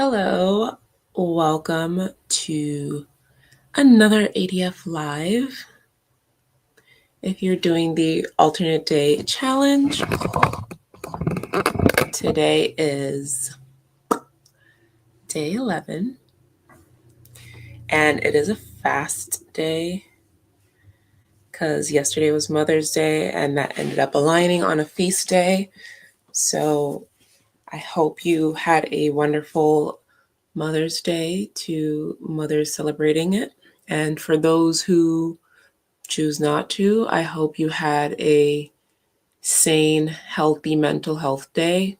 Hello, welcome to another ADF Live. If you're doing the alternate day challenge, today is day 11, and it is a fast day because yesterday was Mother's Day, and that ended up aligning on a feast day. So I hope you had a wonderful Mother's Day to mothers celebrating it. And for those who choose not to, I hope you had a sane, healthy mental health day.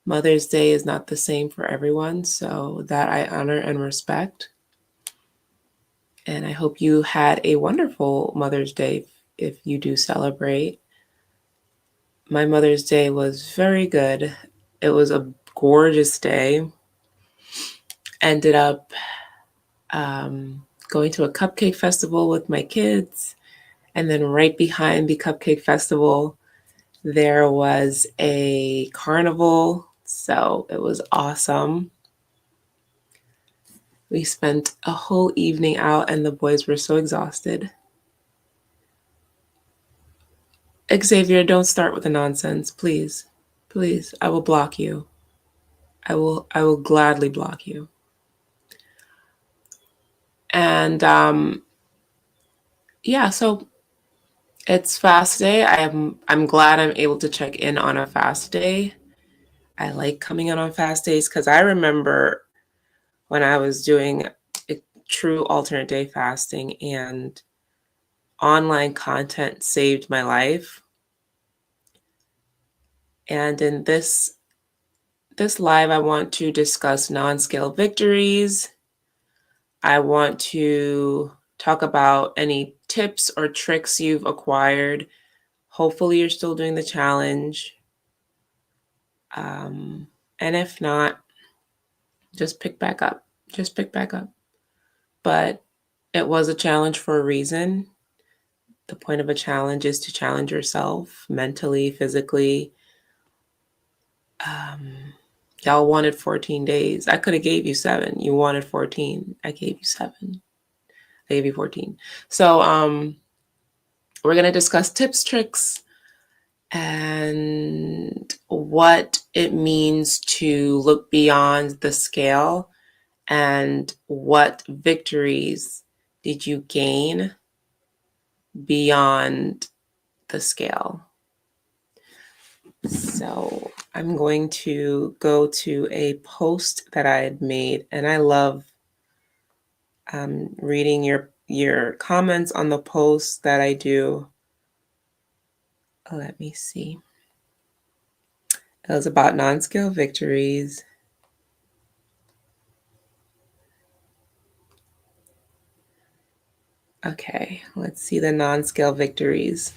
Mother's Day is not the same for everyone, so that I honor and respect. And I hope you had a wonderful Mother's Day if you do celebrate. My Mother's Day was very good. It was a gorgeous day. Ended up going to a cupcake festival with my kids. And then right behind the cupcake festival, there was a carnival. So it was awesome. We spent a whole evening out, and the boys were so exhausted. Xavier, don't start with the nonsense, please. Please, I will block you. I will gladly block you. And yeah, so it's fast day. I'm glad I'm able to check in on a fast day. I like coming in on fast days because I remember when I was doing a true alternate day fasting and online content saved my life. And in this live, I want to discuss non-scale victories. I want to talk about any tips or tricks you've acquired. Hopefully you're still doing the challenge. And if not, just pick back up. Just pick back up. But it was a challenge for a reason. The point of a challenge is to challenge yourself mentally, physically. Y'all wanted 14 days. I could have gave you 7. You wanted 14. I gave you 7. I gave you 14. So we're going to discuss tips, tricks, and what it means to look beyond the scale and what victories did you gain beyond the scale. So I'm going to go to a post that I had made, and I love reading your comments on the posts that I do. Let me see. It was about non-scale victories. Okay, let's see the non-scale victories.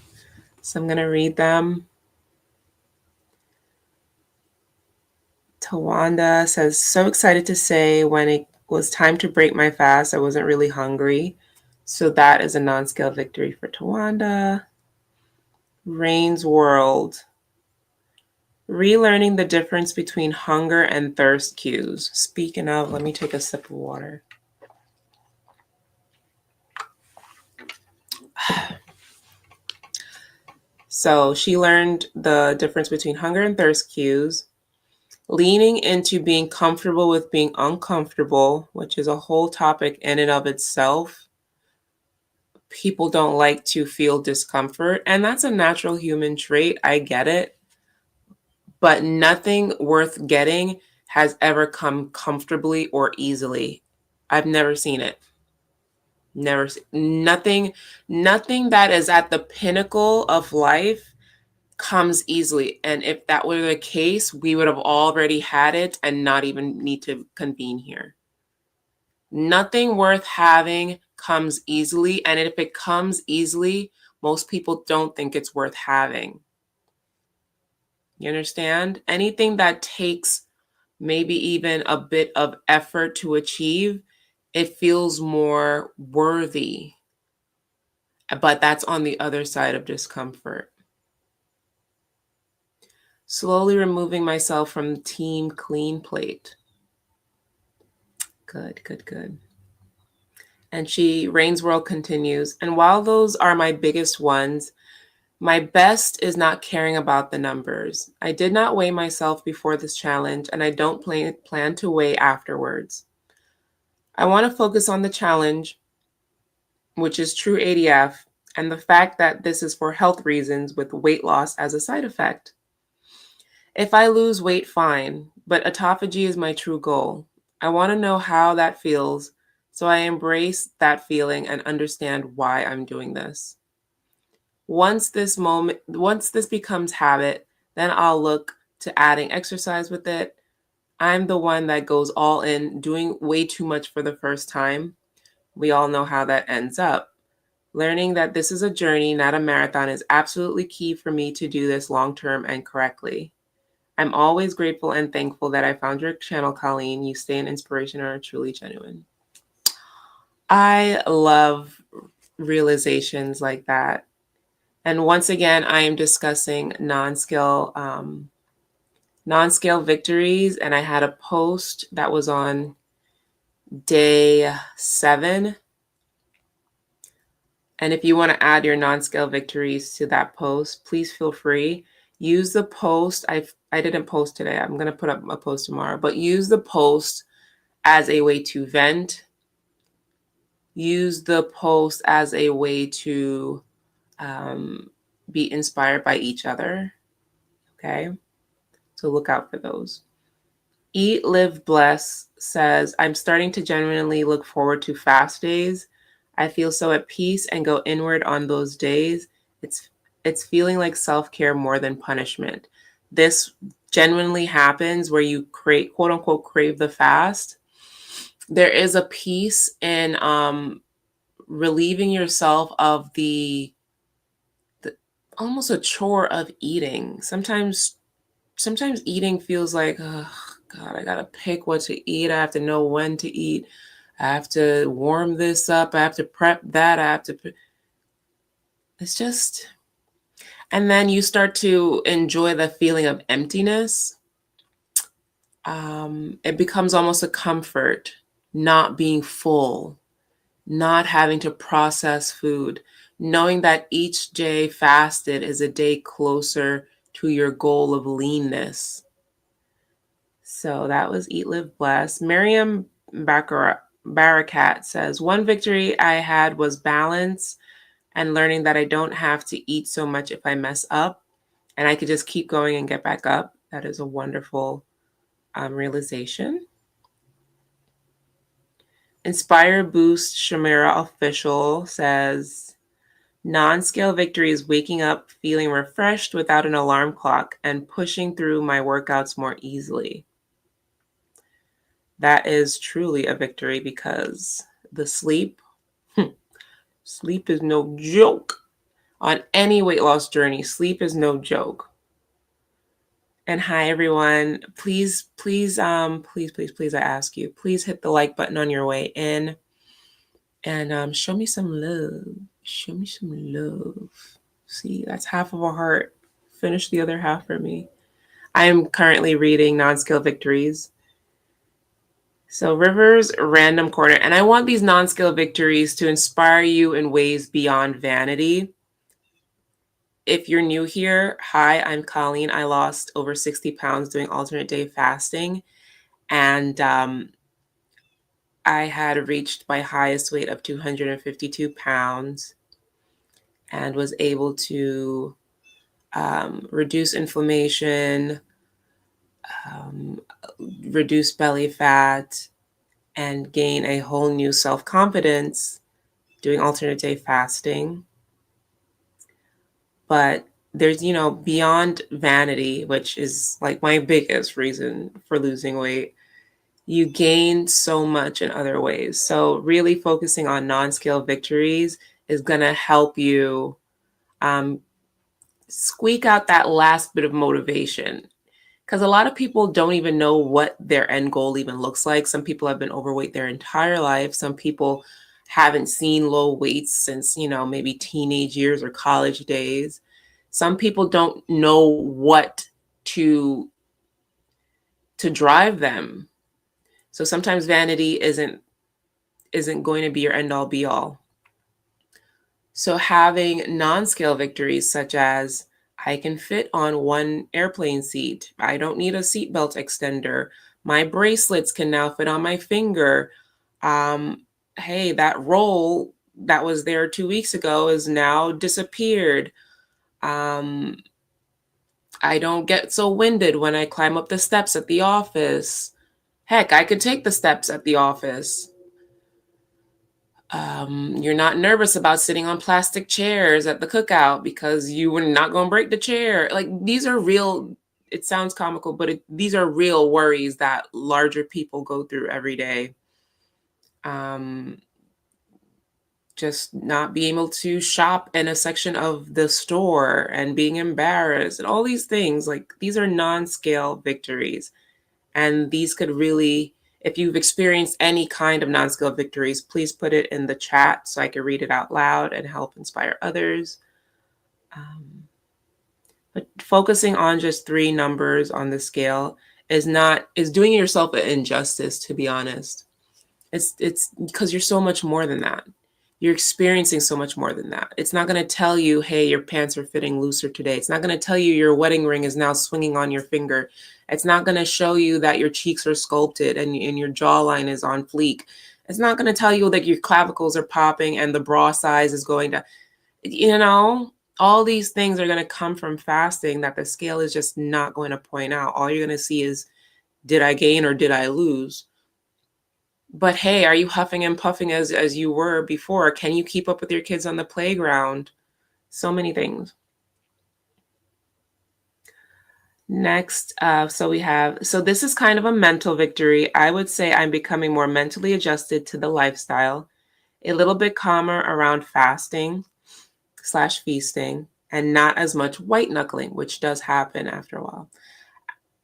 So I'm going to read them. Tawanda says, so excited to say when it was time to break my fast, I wasn't really hungry. So that is a non-scale victory for Tawanda. Rain's World. Relearning the difference between hunger and thirst cues. Speaking of, let me take a sip of water. So she learned the difference between hunger and thirst cues. Leaning into being comfortable with being uncomfortable, which is a whole topic in and of itself. People don't like to feel discomfort, and that's a natural human trait. I get it. But nothing worth getting has ever come comfortably or easily. I've never seen it. Never nothing that is at the pinnacle of life comes easily. And if that were the case, we would have already had it and not even need to convene here. Nothing worth having comes easily. And if it comes easily, most people don't think it's worth having. You understand? Anything that takes maybe even a bit of effort to achieve, it feels more worthy. But that's on the other side of discomfort. Slowly removing myself from team clean plate. Good, good, good. And Rain's World continues. And while those are my biggest ones, my best is not caring about the numbers. I did not weigh myself before this challenge, and I don't plan to weigh afterwards. I want to focus on the challenge, which is true ADF, and the fact that this is for health reasons with weight loss as a side effect. If I lose weight, fine, but autophagy is my true goal. I want to know how that feels, so I embrace that feeling and understand why I'm doing this. Once this becomes habit, then I'll look to adding exercise with it. I'm the one that goes all in, doing way too much for the first time. We all know how that ends up. Learning that this is a journey, not a marathon, is absolutely key for me to do this long term and correctly. I'm always grateful and thankful that I found your channel, Colleen. You stay an inspiration and are truly genuine. I love realizations like that. And once again, I am discussing non-scale victories. And I had a post that was on day 7. And if you want to add your non-scale victories to that post, please feel free. Use the post. I didn't post today. I'm going to put up a post tomorrow. But use the post as a way to vent. Use the post as a way to be inspired by each other. Okay? So look out for those. Eat, Live, Bless says, I'm starting to genuinely look forward to fast days. I feel so at peace and go inward on those days. It's feeling like self-care more than punishment. This genuinely happens where you quote unquote crave the fast. There is a peace in relieving yourself of the almost a chore of eating. Sometimes eating feels like, oh God, I gotta pick what to eat. I have to know when to eat. I have to warm this up. I have to prep that. It's just, and then you start to enjoy the feeling of emptiness. It becomes almost a comfort, not being full, not having to process food, knowing that each day fasted is a day closer to your goal of leanness. So that was Eat, Live, Bless. Miriam Barakat says, one victory I had was balance and learning that I don't have to eat so much if I mess up and I could just keep going and get back up. That is a wonderful realization. Inspire Boost Shamira Official says, non-scale victory is waking up feeling refreshed without an alarm clock and pushing through my workouts more easily. That is truly a victory because the sleep is no joke. On any weight loss journey, sleep is no joke. And hi, everyone. Please, I ask you, please hit the like button on your way in and show me some love. Show me some love. See, that's half of a heart. Finish the other half for me. I am currently reading Non-Scale Victories. So Rivers Random Corner. And I want these non-scale victories to inspire you in ways beyond vanity. If you're new here, hi, I'm Colleen. I lost over 60 pounds doing alternate day fasting. And I had reached my highest weight of 252 pounds and was able to reduce inflammation, reduce belly fat, and gain a whole new self-confidence doing alternate day fasting. But there's, beyond vanity, which is like my biggest reason for losing weight, you gain so much in other ways. So really focusing on non-scale victories is going to help you squeak out that last bit of motivation. Because a lot of people don't even know what their end goal even looks like. Some people have been overweight their entire life. Some people haven't seen low weights since, maybe teenage years or college days. Some people don't know what to drive them. So sometimes vanity isn't going to be your end all be all. So having non-scale victories such as I can fit on one airplane seat. I don't need a seatbelt extender. My bracelets can now fit on my finger. Hey, that roll that was there 2 weeks ago is now disappeared. I don't get so winded when I climb up the steps at the office. Heck, I could take the steps at the office. You're not nervous about sitting on plastic chairs at the cookout because you were not going to break the chair. Like, these are real, it sounds comical, but these are real worries that larger people go through every day. Just not being able to shop in a section of the store and being embarrassed and all these things. Like, these are non-scale victories. And these could really, if you've experienced any kind of non-scale victories, please put it in the chat so I can read it out loud and help inspire others. But focusing on just 3 numbers on the scale is doing yourself an injustice, to be honest. It's because you're so much more than that. You're experiencing so much more than that. It's not going to tell you, hey, your pants are fitting looser today. It's not going to tell you your wedding ring is now swinging on your finger. It's not going to show you that your cheeks are sculpted and your jawline is on fleek. It's not going to tell you that your clavicles are popping and the bra size is going to, all these things are going to come from fasting that the scale is just not going to point out. All you're going to see is, did I gain or did I lose? But hey, are you huffing and puffing as you were before? Can you keep up with your kids on the playground? So many things. Next, so this is kind of a mental victory. I would say I'm becoming more mentally adjusted to the lifestyle, a little bit calmer around fasting/feasting, and not as much white knuckling, which does happen after a while.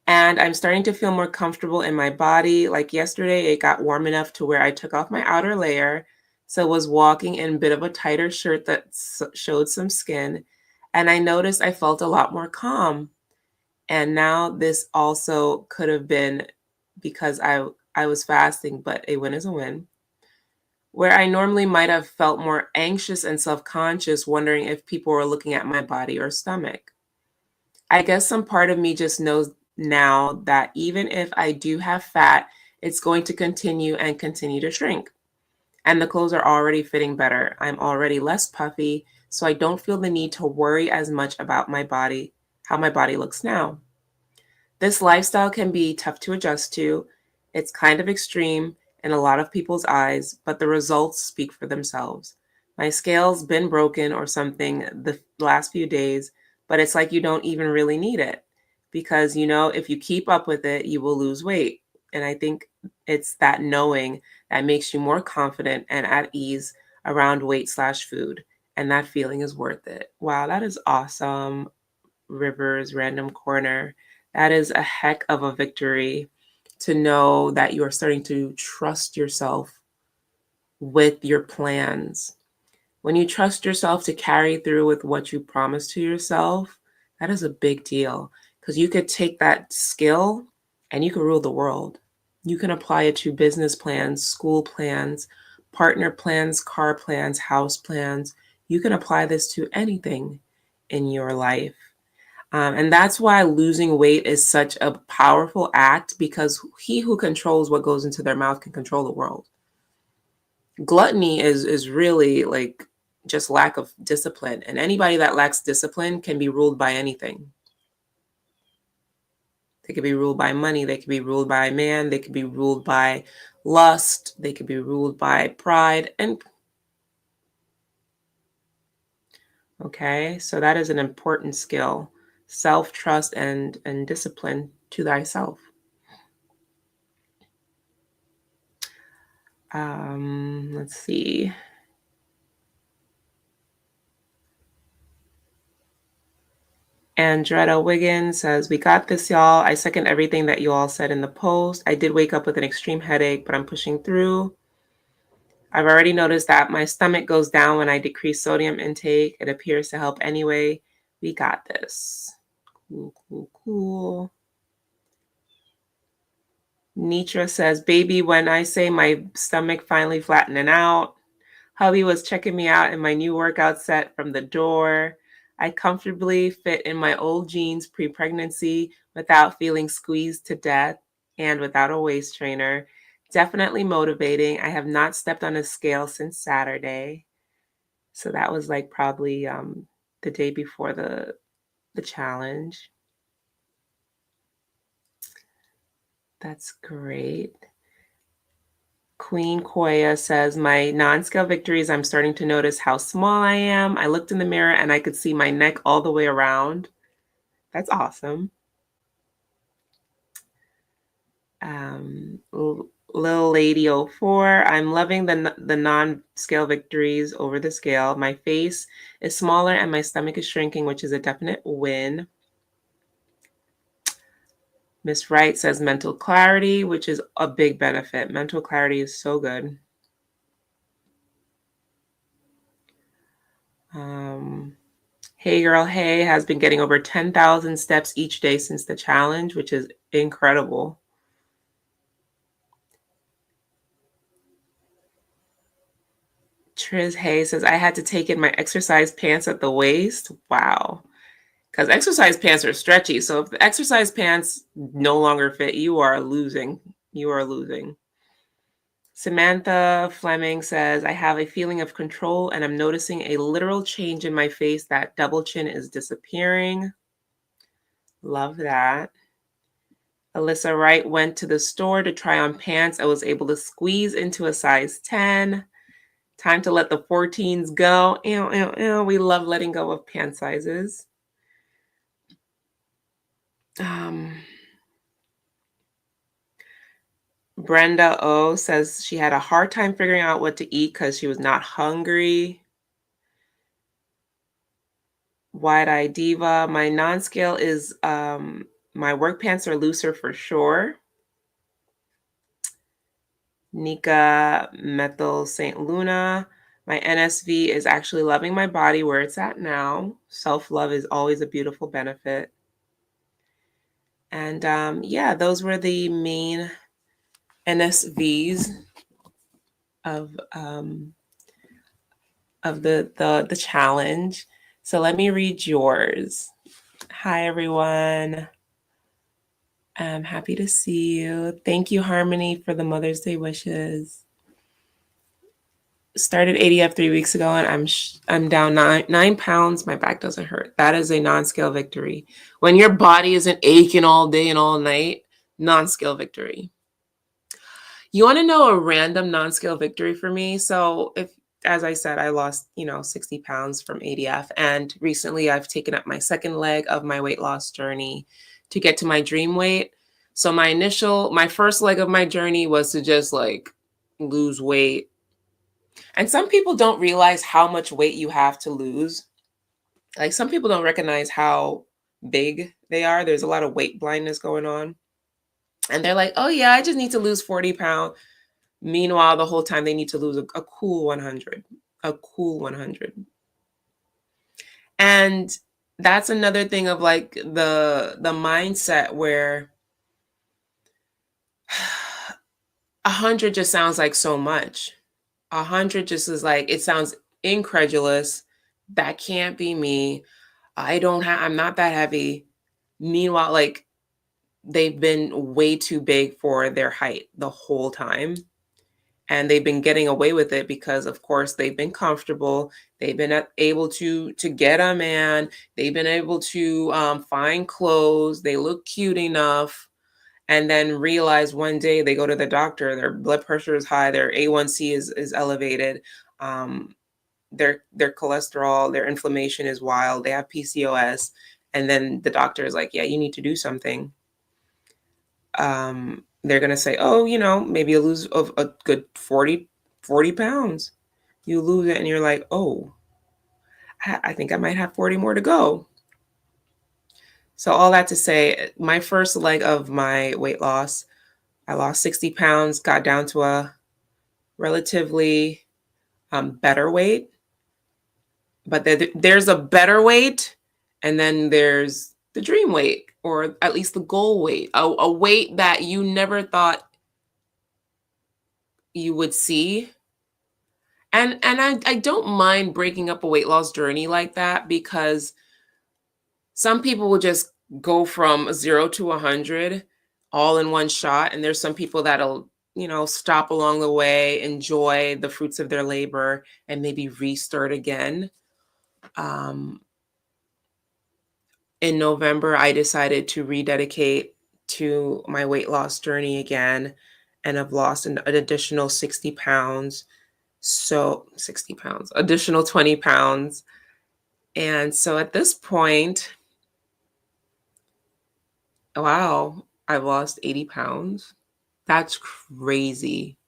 And I'm starting to feel more comfortable in my body. Like yesterday, it got warm enough to where I took off my outer layer. So was walking in a bit of a tighter shirt that showed some skin. And I noticed I felt a lot more calm. And now this also could have been because I was fasting, but a win is a win. Where I normally might have felt more anxious and self-conscious, wondering if people were looking at my body or stomach. I guess some part of me just knows now that even if I do have fat, it's going to continue to shrink. And the clothes are already fitting better. I'm already less puffy, so I don't feel the need to worry as much about my body, how my body looks now. This lifestyle can be tough to adjust to. It's kind of extreme in a lot of people's eyes, but the results speak for themselves. My scale's been broken or something the last few days, but it's like you don't even really need it because, if you keep up with it, you will lose weight. And I think it's that knowing that makes you more confident and at ease around weight/food. And that feeling is worth it. Wow, that is awesome. Rivers Random Corner. That is a heck of a victory to know that you are starting to trust yourself with your plans. When you trust yourself to carry through with what you promise to yourself, that is a big deal because you could take that skill and you can rule the world. You can apply it to business plans, school plans, partner plans, car plans, house plans. You can apply this to anything in your life. And that's why losing weight is such a powerful act because he who controls what goes into their mouth can control the world. Gluttony is really like just lack of discipline. And anybody that lacks discipline can be ruled by anything. They could be ruled by money. They could be ruled by a man. They could be ruled by lust. They could be ruled by pride. And okay, so that is an important skill. Self-trust and discipline to thyself. Let's see. Andretta Wiggins says, we got this, y'all. I second everything that you all said in the post. I did wake up with an extreme headache, but I'm pushing through. I've already noticed that my stomach goes down when I decrease sodium intake. It appears to help anyway. We got this. Cool. Nitra says, baby, when I say my stomach finally flattening out, hubby was checking me out in my new workout set from the door. I comfortably fit in my old jeans pre-pregnancy without feeling squeezed to death and without a waist trainer. Definitely motivating. I have not stepped on a scale since Saturday. So that was like probably the day before the challenge. That's great. Queen Koya says, my non-scale victories, I'm starting to notice how small I am. I looked in the mirror and I could see my neck all the way around. That's awesome. Lil Lady 04, I'm loving the non-scale victories over the scale. My face is smaller and my stomach is shrinking, which is a definite win. Miss Wright says mental clarity, which is a big benefit. Mental clarity is so good. Hey Girl Hey has been getting over 10,000 steps each day since the challenge, which is incredible. Triz Hay says, I had to take in my exercise pants at the waist. Wow. Because exercise pants are stretchy. So if the exercise pants no longer fit, you are losing. You are losing. Samantha Fleming says, I have a feeling of control and I'm noticing a literal change in my face. That double chin is disappearing. Love that. Alyssa Wright went to the store to try on pants. I was able to squeeze into a size 10. Time to let the 14s go. Ew, ew, ew. We love letting go of pant sizes. Brenda O says she had a hard time figuring out what to eat because she was not hungry. Wide-Eye Diva, my non-scale is my work pants are looser for sure. Nika Methyl St. Luna, my NSV is actually loving my body where it's at now. Self-love is always a beautiful benefit. And yeah, those were the main NSVs of the challenge. So let me read yours. Hi, everyone. I'm happy to see you. Thank you, Harmony, for the Mother's Day wishes. Started ADF 3 weeks ago, and I'm down 9 pounds. My back doesn't hurt. That is a non-scale victory. When your body isn't aching all day and all night, non-scale victory. You want to know a random non-scale victory for me? So if, as I said, I lost, 60 pounds from ADF, and recently I've taken up my second leg of my weight loss journey to get to my dream weight. So my first leg of my journey was to just like lose weight. And some people don't realize how much weight you have to lose. Like some people don't recognize how big they are. There's a lot of weight blindness going on. And they're like, oh yeah, I just need to lose 40 pounds. Meanwhile, the whole time they need to lose a cool 100, a cool 100. And that's another thing of like the mindset where 100 just sounds like so much. 100 just is like, it sounds incredulous. That can't be me. I'm not that heavy. Meanwhile, like they've been way too big for their height the whole time. And they've been getting away with it because, of course, they've been comfortable. They've been able to get a man. They've been able to find clothes. They look cute enough. And then realize one day they go to the doctor, their blood pressure is high, their A1C is elevated, their cholesterol, their inflammation is wild, they have PCOS. And then the doctor is like, yeah, you need to do something. They're going to say, oh, maybe you lose a good 40 pounds. You lose it and you're like, oh, I think I might have 40 more to go. So all that to say, my first leg of my weight loss, I lost 60 pounds, got down to a relatively better weight. But there's a better weight, and then there's the dream weight, or at least the goal weight, a weight that you never thought you would see. And I don't mind breaking up a weight loss journey like that, because some people will just go from 0 to 100 all in one shot. And there's some people that'll, stop along the way, enjoy the fruits of their labor, and maybe restart again. In November, I decided to rededicate to my weight loss journey again, and I've lost an additional 60 pounds. So 60 pounds, additional 20 pounds. And so at this point, wow, I've lost 80 pounds. That's crazy.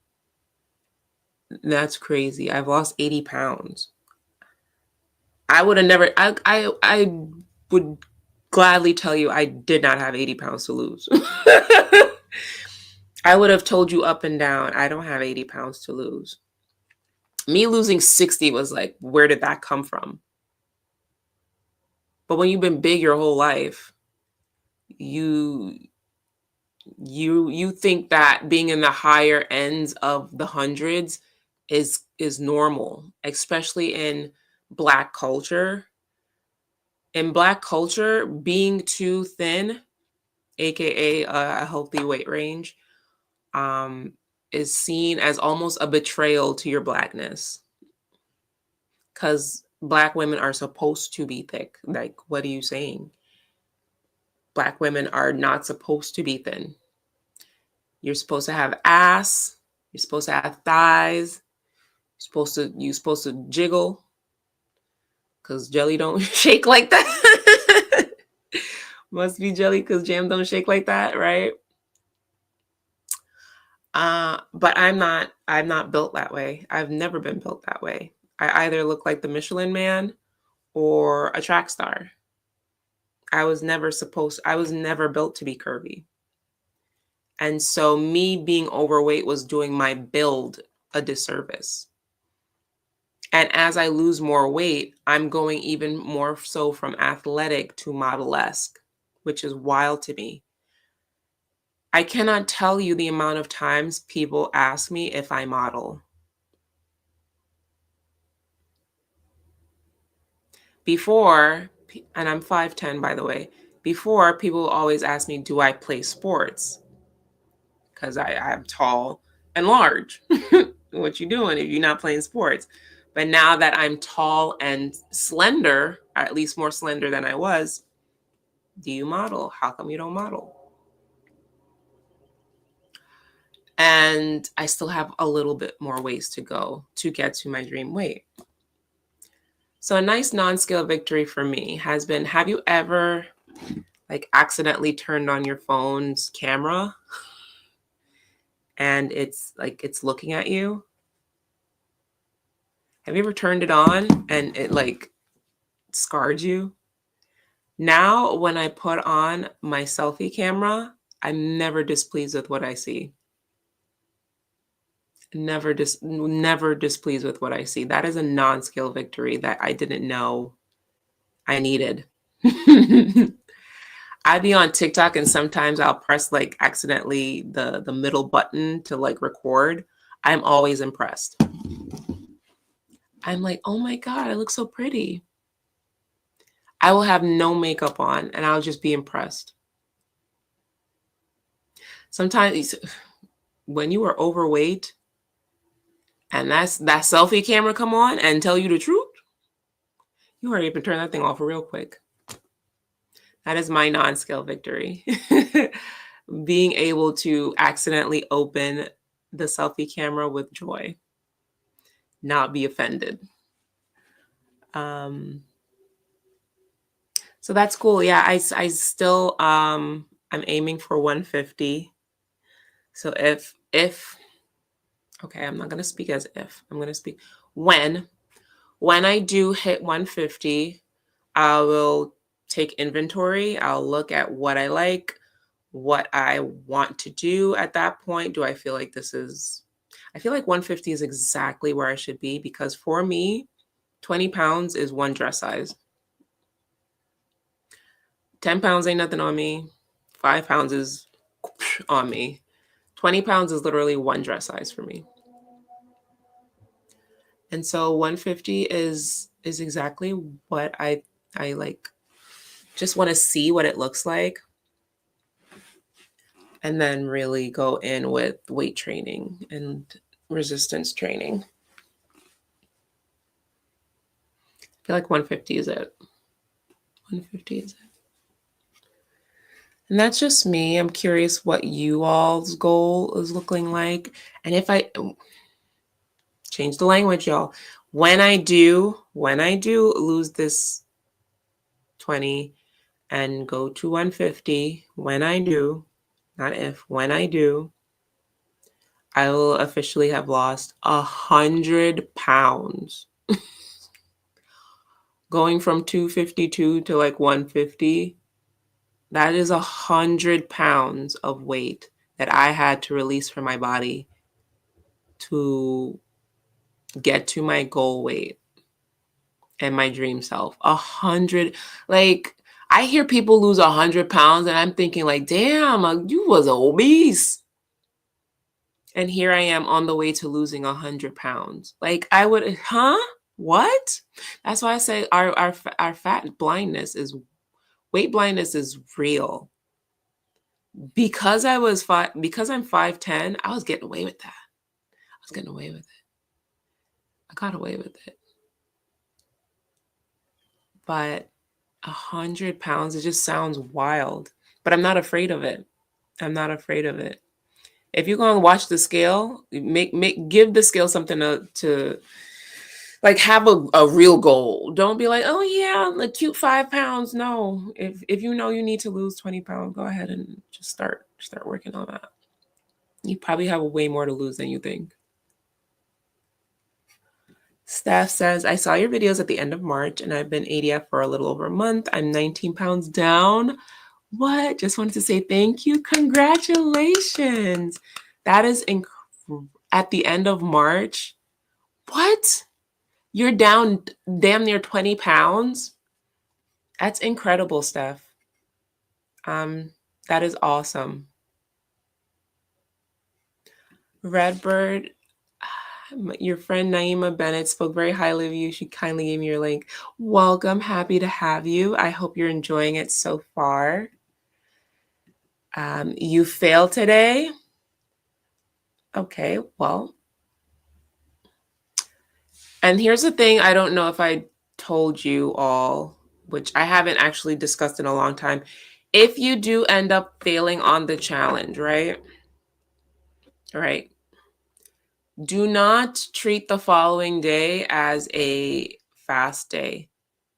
That's crazy. I've lost 80 pounds. I would have never, I would gladly tell you I did not have 80 pounds to lose. I would have told you up and down, I don't have 80 pounds to lose. Me losing 60 was like, where did that come from? But when you've been big your whole life, you think that being in the higher ends of the hundreds is normal, especially in Black culture. In Black culture, being too thin, aka a healthy weight range, is seen as almost a betrayal to your Blackness, because Black women are supposed to be thick. Like, what are you saying? Black women are not supposed to be thin. You're supposed to have ass. You're supposed to have thighs. You're supposed to jiggle, because jelly don't shake like that. Must be jelly because jam don't shake like that, right? But I'm not built that way. I've never been built that way. I either look like the Michelin Man or a track star. I was never built to be curvy. And so me being overweight was doing my build a disservice. And as I lose more weight, I'm going even more so from athletic to model-esque, which is wild to me. I cannot tell you the amount of times people ask me if I model. Before, and I'm 5'10", by the way, before, people always ask me, do I play sports? Because I'm tall and large. What you doing if you're not playing sports? But now that I'm tall and slender, or at least more slender than I was, do you model? How come you don't model? And I still have a little bit more ways to go to get to my dream weight. So a nice non-scale victory for me has been, have you ever accidentally turned on your phone's camera and it's looking at you? Have you ever turned it on and it scarred you? Now, when I put on my selfie camera, I'm never displeased with what I see. Never displeased with what I see. That is a non-scale victory that I didn't know I needed. I'd be on TikTok and sometimes I'll press accidentally the middle button to record. I'm always impressed. I'm like, oh my God, I look so pretty. I will have no makeup on and I'll just be impressed. Sometimes when you are overweight and that selfie camera come on and tell you the truth, you hurry up and turn that thing off real quick. That is my non-scale victory. Being able to accidentally open the selfie camera with joy, not be offended. So that's cool. Yeah, I still I'm aiming for 150. So if okay, I'm not gonna speak as if. I'm gonna speak when I do hit 150, I will take inventory. I'll look at what I like, what I want to do at that point. Do I feel like I feel like 150 is exactly where I should be, because for me, 20 pounds is one dress size. 10 pounds ain't nothing on me. 5 pounds is on me. 20 pounds is literally one dress size for me. And so 150 is exactly what I like, just want to see what it looks like, and then really go in with weight training and resistance training. I feel like 150 is it. 150 is it. And that's just me. I'm curious what you all's goal is looking like. And if I change the language, y'all, when I do lose this 20 and go to 150, when I do, not if, when I do, I will officially have lost 100 pounds. Going from 252 to like 150, that is 100 pounds of weight that I had to release from my body to get to my goal weight and my dream self. 100, like, I hear people lose 100 pounds and I'm thinking like, damn, you was obese. And here I am on the way to losing 100 pounds. Like, I would, what? That's why I say our fat blindness is, weight blindness is real. Because I'm 5'10", I was getting away with that. I was getting away with it. I got away with it. But 100 pounds, it just sounds wild. But I'm not afraid of it. I'm not afraid of it. If you're going to watch the scale, give the scale something to like, have a real goal. Don't be like, oh yeah, a cute 5 pounds. No, if you know you need to lose 20 pounds, go ahead and just start working on that. You probably have way more to lose than you think. Steph says, I saw your videos at the end of March and I've been ADF for a little over a month. I'm 19 pounds down. What? Just wanted to say thank you. Congratulations. That is at the end of March. What? You're down damn near 20 pounds? That's incredible, Steph. That is awesome. Redbird, your friend Naima Bennett spoke very highly of you. She kindly gave me your link. Welcome. Happy to have you. I hope you're enjoying it so far. You failed today? Okay, well. And here's the thing, I don't know if I told you all, which I haven't actually discussed in a long time. If you do end up failing on the challenge, right? Right. Do not treat the following day as a fast day.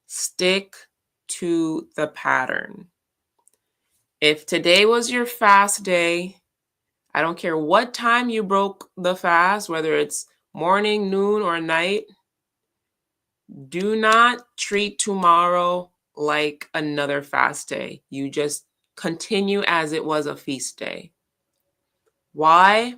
Stick to the pattern. If today was your fast day, I don't care what time you broke the fast, whether it's morning, noon, or night, do not treat tomorrow like another fast day. You just continue as it was a feast day. Why?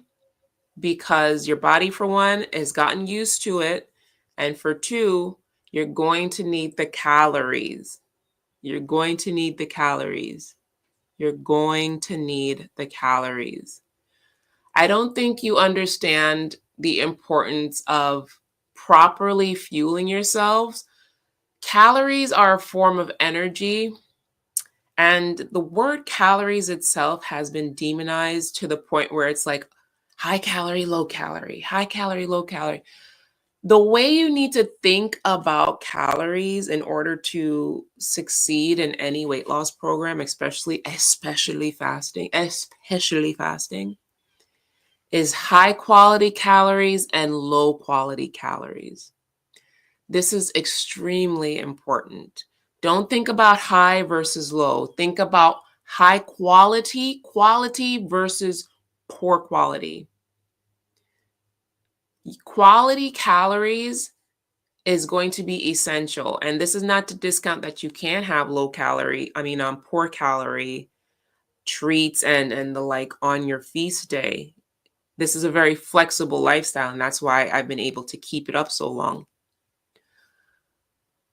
Because your body, for one, has gotten used to it. And for two, you're going to need the calories. You're going to need the calories. You're going to need the calories. I don't think you understand the importance of properly fueling yourselves. Calories are a form of energy, and the word calories itself has been demonized to the point where it's like high calorie, low calorie, high calorie, low calorie. The way you need to think about calories in order to succeed in any weight loss program, especially fasting, is high quality calories and low quality calories. This is extremely important. Don't think about high versus low. Think about high quality versus poor quality. Quality calories is going to be essential. And this is not to discount that you can have poor calorie treats and the like on your feast day. This is a very flexible lifestyle, and that's why I've been able to keep it up so long.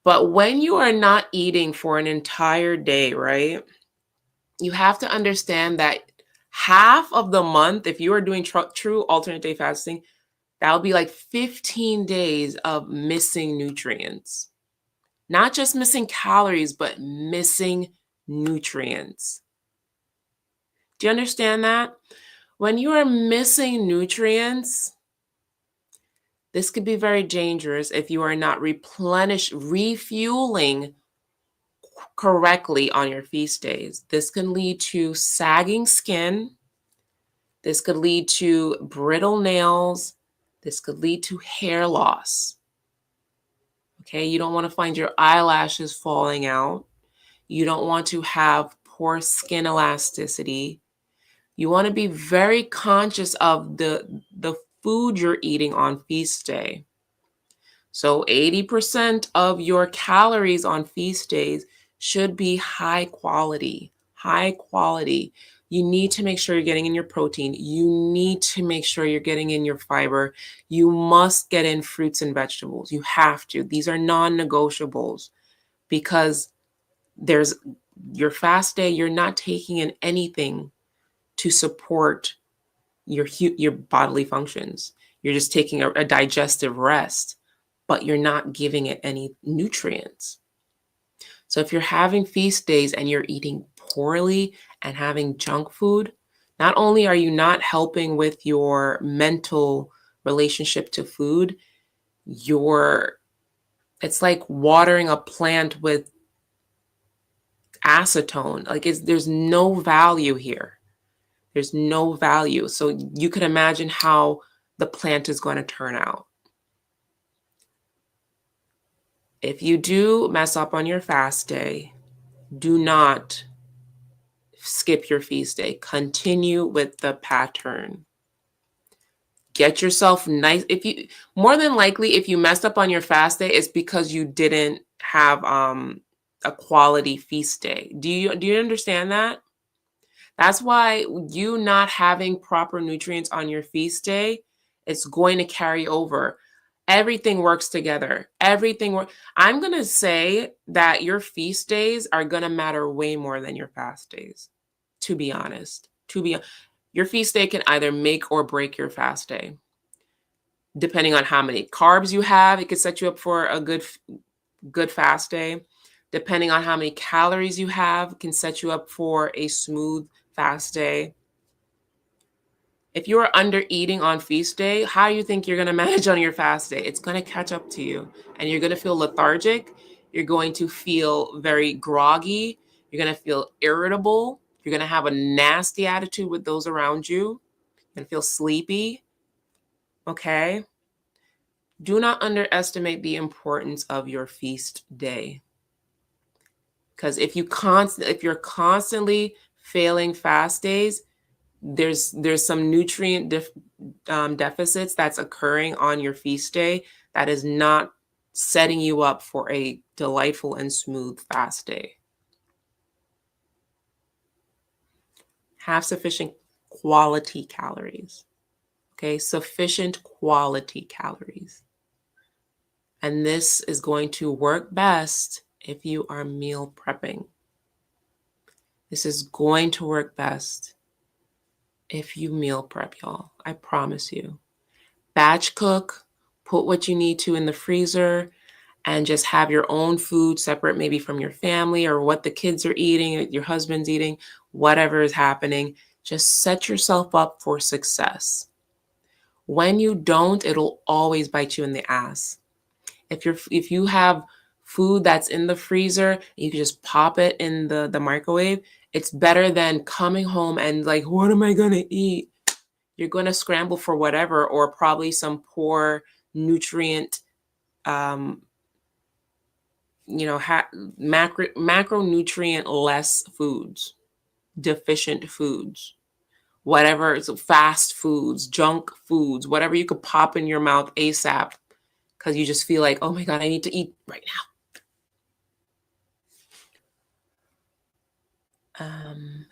But when you are not eating for an entire day, right, you have to understand that half of the month, if you are doing true alternate day fasting, That would be like 15 days of missing nutrients. Not just missing calories, but missing nutrients. Do you understand that? When you are missing nutrients, this could be very dangerous if you are not refueling correctly on your feast days. This can lead to sagging skin. This could lead to brittle nails. This could lead to hair loss. Okay, you don't want to find your eyelashes falling out. You don't want to have poor skin elasticity. You want to be very conscious of the food you're eating on feast day. So 80% of your calories on feast days should be high quality. High quality. You need to make sure you're getting in your protein. You need to make sure you're getting in your fiber. You must get in fruits and vegetables. You have to. These are non-negotiables because there's your fast day, you're not taking in anything to support your bodily functions. You're just taking a digestive rest, but you're not giving it any nutrients. So if you're having feast days and you're eating poorly and having junk food, not only are you not helping with your mental relationship to food, it's like watering a plant with acetone. Like there's no value here. There's no value. So you can imagine how the plant is going to turn out. If you do mess up on your fast day, do not skip your feast day. Continue with the pattern. Get yourself nice. More than likely, if you messed up on your fast day, it's because you didn't have a quality feast day. Do you understand that? That's why you not having proper nutrients on your feast day, it's going to carry over. Everything works together. I'm going to say that your feast days are going to matter way more than your fast days, to be honest. Your feast day can either make or break your fast day. Depending on how many carbs you have, it could set you up for a good fast day. Depending on how many calories you have, can set you up for a smooth fast day. If you are under eating on feast day, how do you think you're going to manage on your fast day? It's going to catch up to you and you're going to feel lethargic. You're going to feel very groggy. You're going to feel irritable. You're going to have a nasty attitude with those around you. You're going to feel sleepy. Okay? Do not underestimate the importance of your feast day. Because if you're constantly failing fast days, there's some nutrient deficits that's occurring on your feast day that is not setting you up for a delightful and smooth fast day. Have sufficient quality calories. Okay, sufficient quality calories. And this is going to work best if you are meal prepping. This is going to work best if you meal prep, y'all. I promise you. Batch cook, put what you need to in the freezer, and just have your own food separate, maybe from your family or what the kids are eating, your husband's eating, whatever is happening. Just set yourself up for success. When you don't, it'll always bite you in the ass. If you have food that's in the freezer, you can just pop it in the microwave. It's better than coming home and like, what am I gonna eat? You're gonna scramble for whatever, or probably some poor nutrient, macronutrient less foods, deficient foods, whatever. So fast foods, junk foods, whatever you could pop in your mouth ASAP because you just feel like, oh my God, I need to eat right now.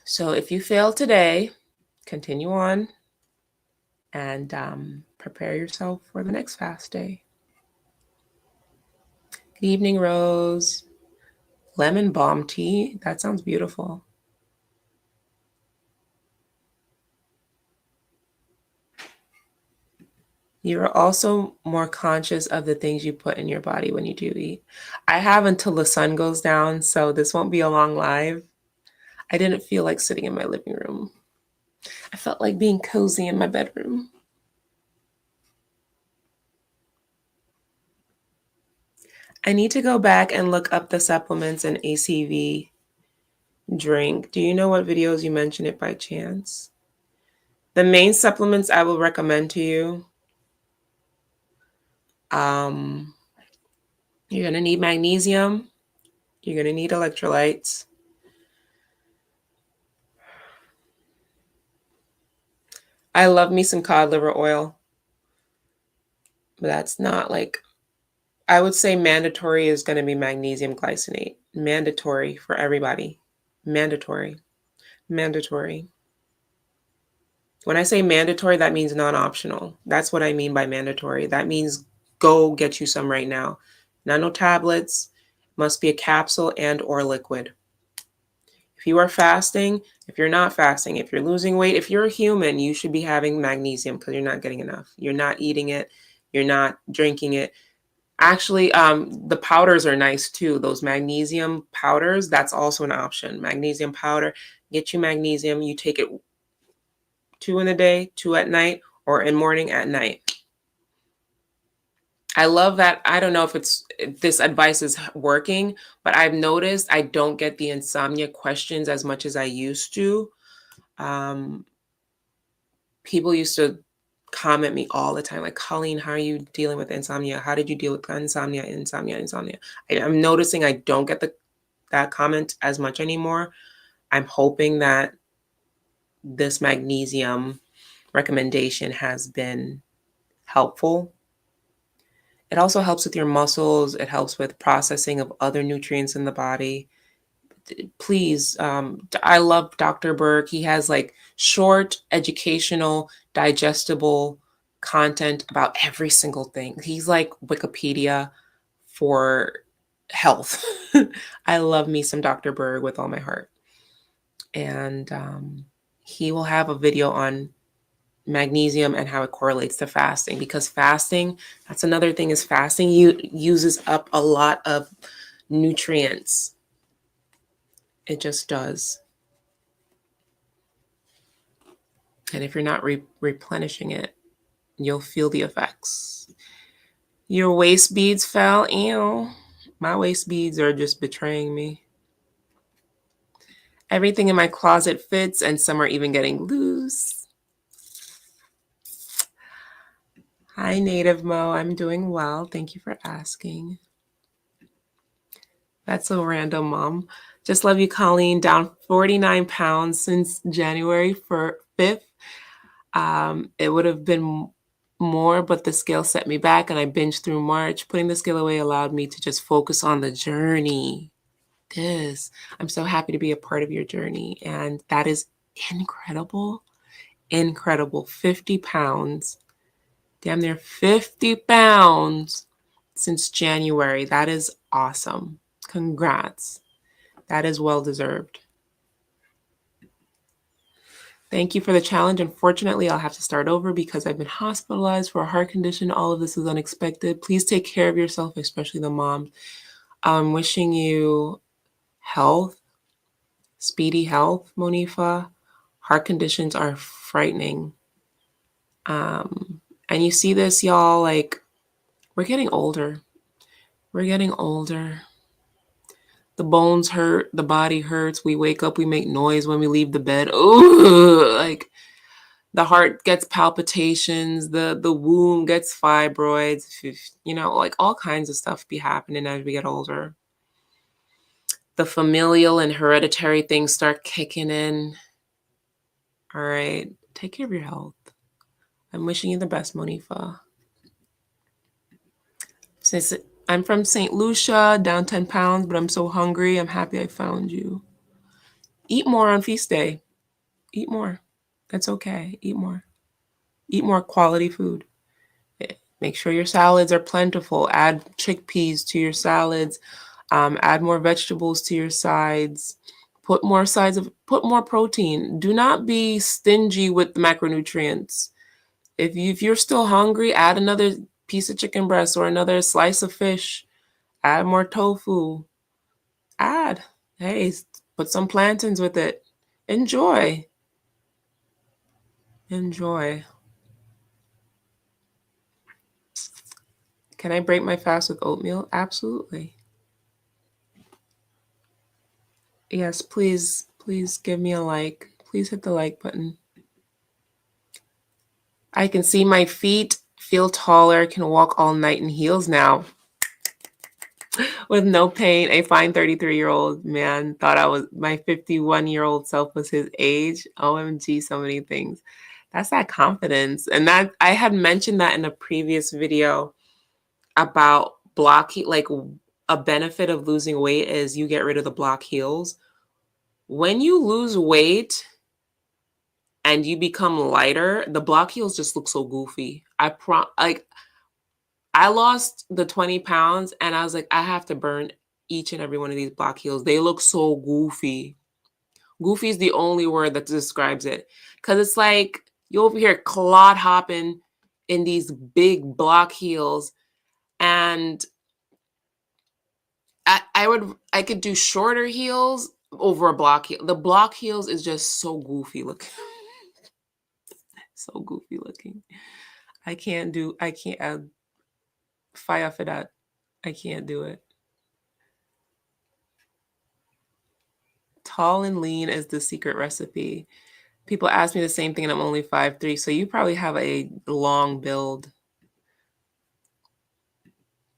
So if you fail today, continue on and prepare yourself for the next fast day. Good evening, Rose. Lemon balm tea. That sounds beautiful. You're also more conscious of the things you put in your body when you do eat. I have until the sun goes down, so this won't be a long live. I didn't feel like sitting in my living room. I felt like being cozy in my bedroom. I need to go back and look up the supplements and ACV drink. Do you know what videos you mentioned it by chance? The main supplements I will recommend to you, um, you're going to need magnesium. You're going to need electrolytes. I love me some cod liver oil, but that's not like, I would say mandatory is going to be magnesium glycinate. Mandatory for everybody. Mandatory. Mandatory. When I say mandatory, that means non-optional. That's what I mean by mandatory. That means go get you some right now. Nano tablets, must be a capsule and or liquid. If you are fasting, if you're not fasting, if you're losing weight, if you're a human, you should be having magnesium because you're not getting enough. You're not eating it. You're not drinking it. Actually, the powders are nice too. Those magnesium powders, that's also an option. Magnesium powder, get you magnesium. You take it 2 in the day, 2 at night, or in morning at night. I love that. I don't know if this advice is working, but I've noticed I don't get the insomnia questions as much as I used to. Um, People used to comment me all the time, like, Colleen, how are you dealing with insomnia? How did you deal with insomnia? I'm noticing I don't get that comment as much anymore. I'm hoping that this magnesium recommendation has been helpful. It also helps with your muscles. It helps with processing of other nutrients in the body. Please, I love Dr. Berg. He has like short, educational, digestible content about every single thing. He's like Wikipedia for health. I love me some Dr. Berg with all my heart. And he will have a video on magnesium and how it correlates to fasting, because fasting, that's another thing, is fasting uses up a lot of nutrients. It just does. And if you're not replenishing it, you'll feel the effects. Your waist beads fell. Ew. My waist beads are just betraying me. Everything in my closet fits, and some are even getting loose. Hi, Native Mo. I'm doing well. Thank you for asking. That's so random, Mom. Just love you, Colleen. Down 49 pounds since January 5th. It would have been more, but the scale set me back and I binged through March. Putting the scale away allowed me to just focus on the journey. I'm so happy to be a part of your journey. And that is incredible. Incredible. 50 pounds. Damn near 50 pounds since January. That is awesome. Congrats. That is well deserved. Thank you for the challenge. Unfortunately, I'll have to start over because I've been hospitalized for a heart condition. All of this is unexpected. Please take care of yourself, especially the moms. I'm wishing you health, speedy health, Monifa. Heart conditions are frightening. And you see this, y'all, like, we're getting older. We're getting older. The bones hurt, the body hurts. We wake up, we make noise when we leave the bed. Ooh, like, the heart gets palpitations, the womb gets fibroids, like all kinds of stuff be happening as we get older. The familial and hereditary things start kicking in. All right, take care of your health. I'm wishing you the best, Monifa. Since I'm from St. Lucia, down 10 pounds, but I'm so hungry. I'm happy I found you. Eat more on feast day. Eat more. That's okay. Eat more. Eat more quality food. Make sure your salads are plentiful. Add chickpeas to your salads. Add more vegetables to your sides. Put more protein. Do not be stingy with the macronutrients. If you're still hungry, add another piece of chicken breast or another slice of fish. Add more tofu. Add. Hey, put some plantains with it. Enjoy. Enjoy. Can I break my fast with oatmeal? Absolutely. Yes, please, please give me a like. Please hit the like button. I can see my feet, feel taller, can walk all night in heels now with no pain. A fine 33-year-old man thought I was my 51-year-old self was his age. OMG, so many things. That's that confidence. And that I had mentioned that in a previous video about block heel, like a benefit of losing weight is you get rid of the block heels. When you lose weight and you become lighter, the block heels just look so goofy. I lost the 20 pounds and I was like, I have to burn each and every one of these block heels. They look so goofy. Goofy is the only word that describes it. Because it's like you over here clod hopping in these big block heels. And I could do shorter heels over a block heel. The block heels is just so goofy looking. So goofy looking. I can't fire for that. I can't do it. Tall and lean is the secret recipe. People ask me the same thing and I'm only 5'3", so you probably have a long build.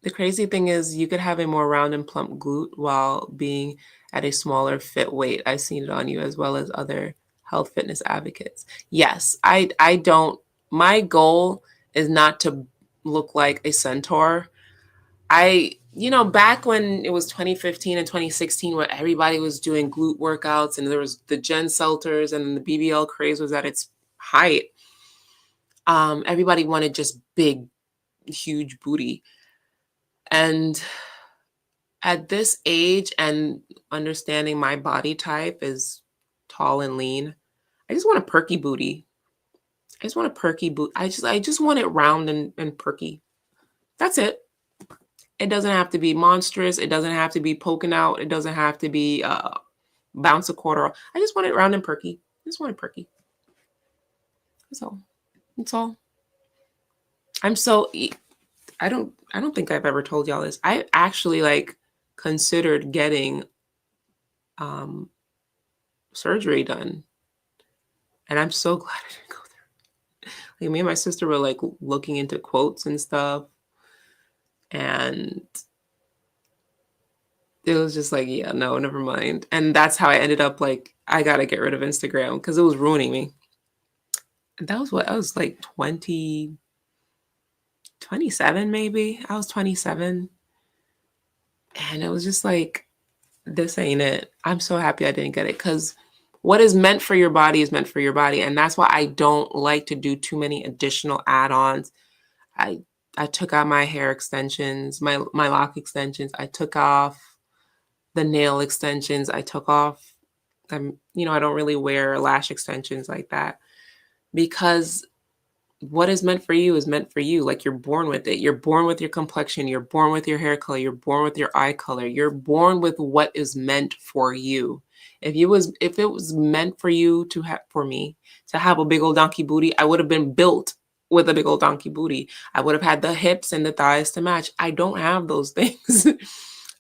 The crazy thing is you could have a more round and plump glute while being at a smaller fit weight. I've seen it on you as well as other health fitness advocates. Yes, I don't, my goal is not to look like a centaur. Back when it was 2015 and 2016 where everybody was doing glute workouts and there was the Jen Selters and the BBL craze was at its height, everybody wanted just big, huge booty. And at this age and understanding my body type is tall and lean, I just want a perky booty. I just want a perky boot. I just want it round and perky. That's it. It doesn't have to be monstrous. It doesn't have to be poking out. It doesn't have to be bounce a quarter. I just want it round and perky. I just want it perky. That's all. That's all. I don't think I've ever told y'all this. I actually considered getting surgery done. And I'm so glad I didn't go there. Like me and my sister were looking into quotes and stuff. And it was just yeah, no, never mind. And that's how I ended up I got to get rid of Instagram because it was ruining me. And that was what I was 27 maybe. I was 27. And it was just this ain't it. I'm so happy I didn't get it because what is meant for your body is meant for your body. And that's why I don't like to do too many additional add-ons. I took out my hair extensions, my lock extensions. I took off the nail extensions. I took off, I don't really wear lash extensions like that because what is meant for you is meant for you. You're born with it. You're born with your complexion. You're born with your hair color. You're born with your eye color. You're born with what is meant for you. If it was meant for you for me to have a big old donkey booty, I would have been built with a big old donkey booty. I would have had the hips and the thighs to match. I don't have those things.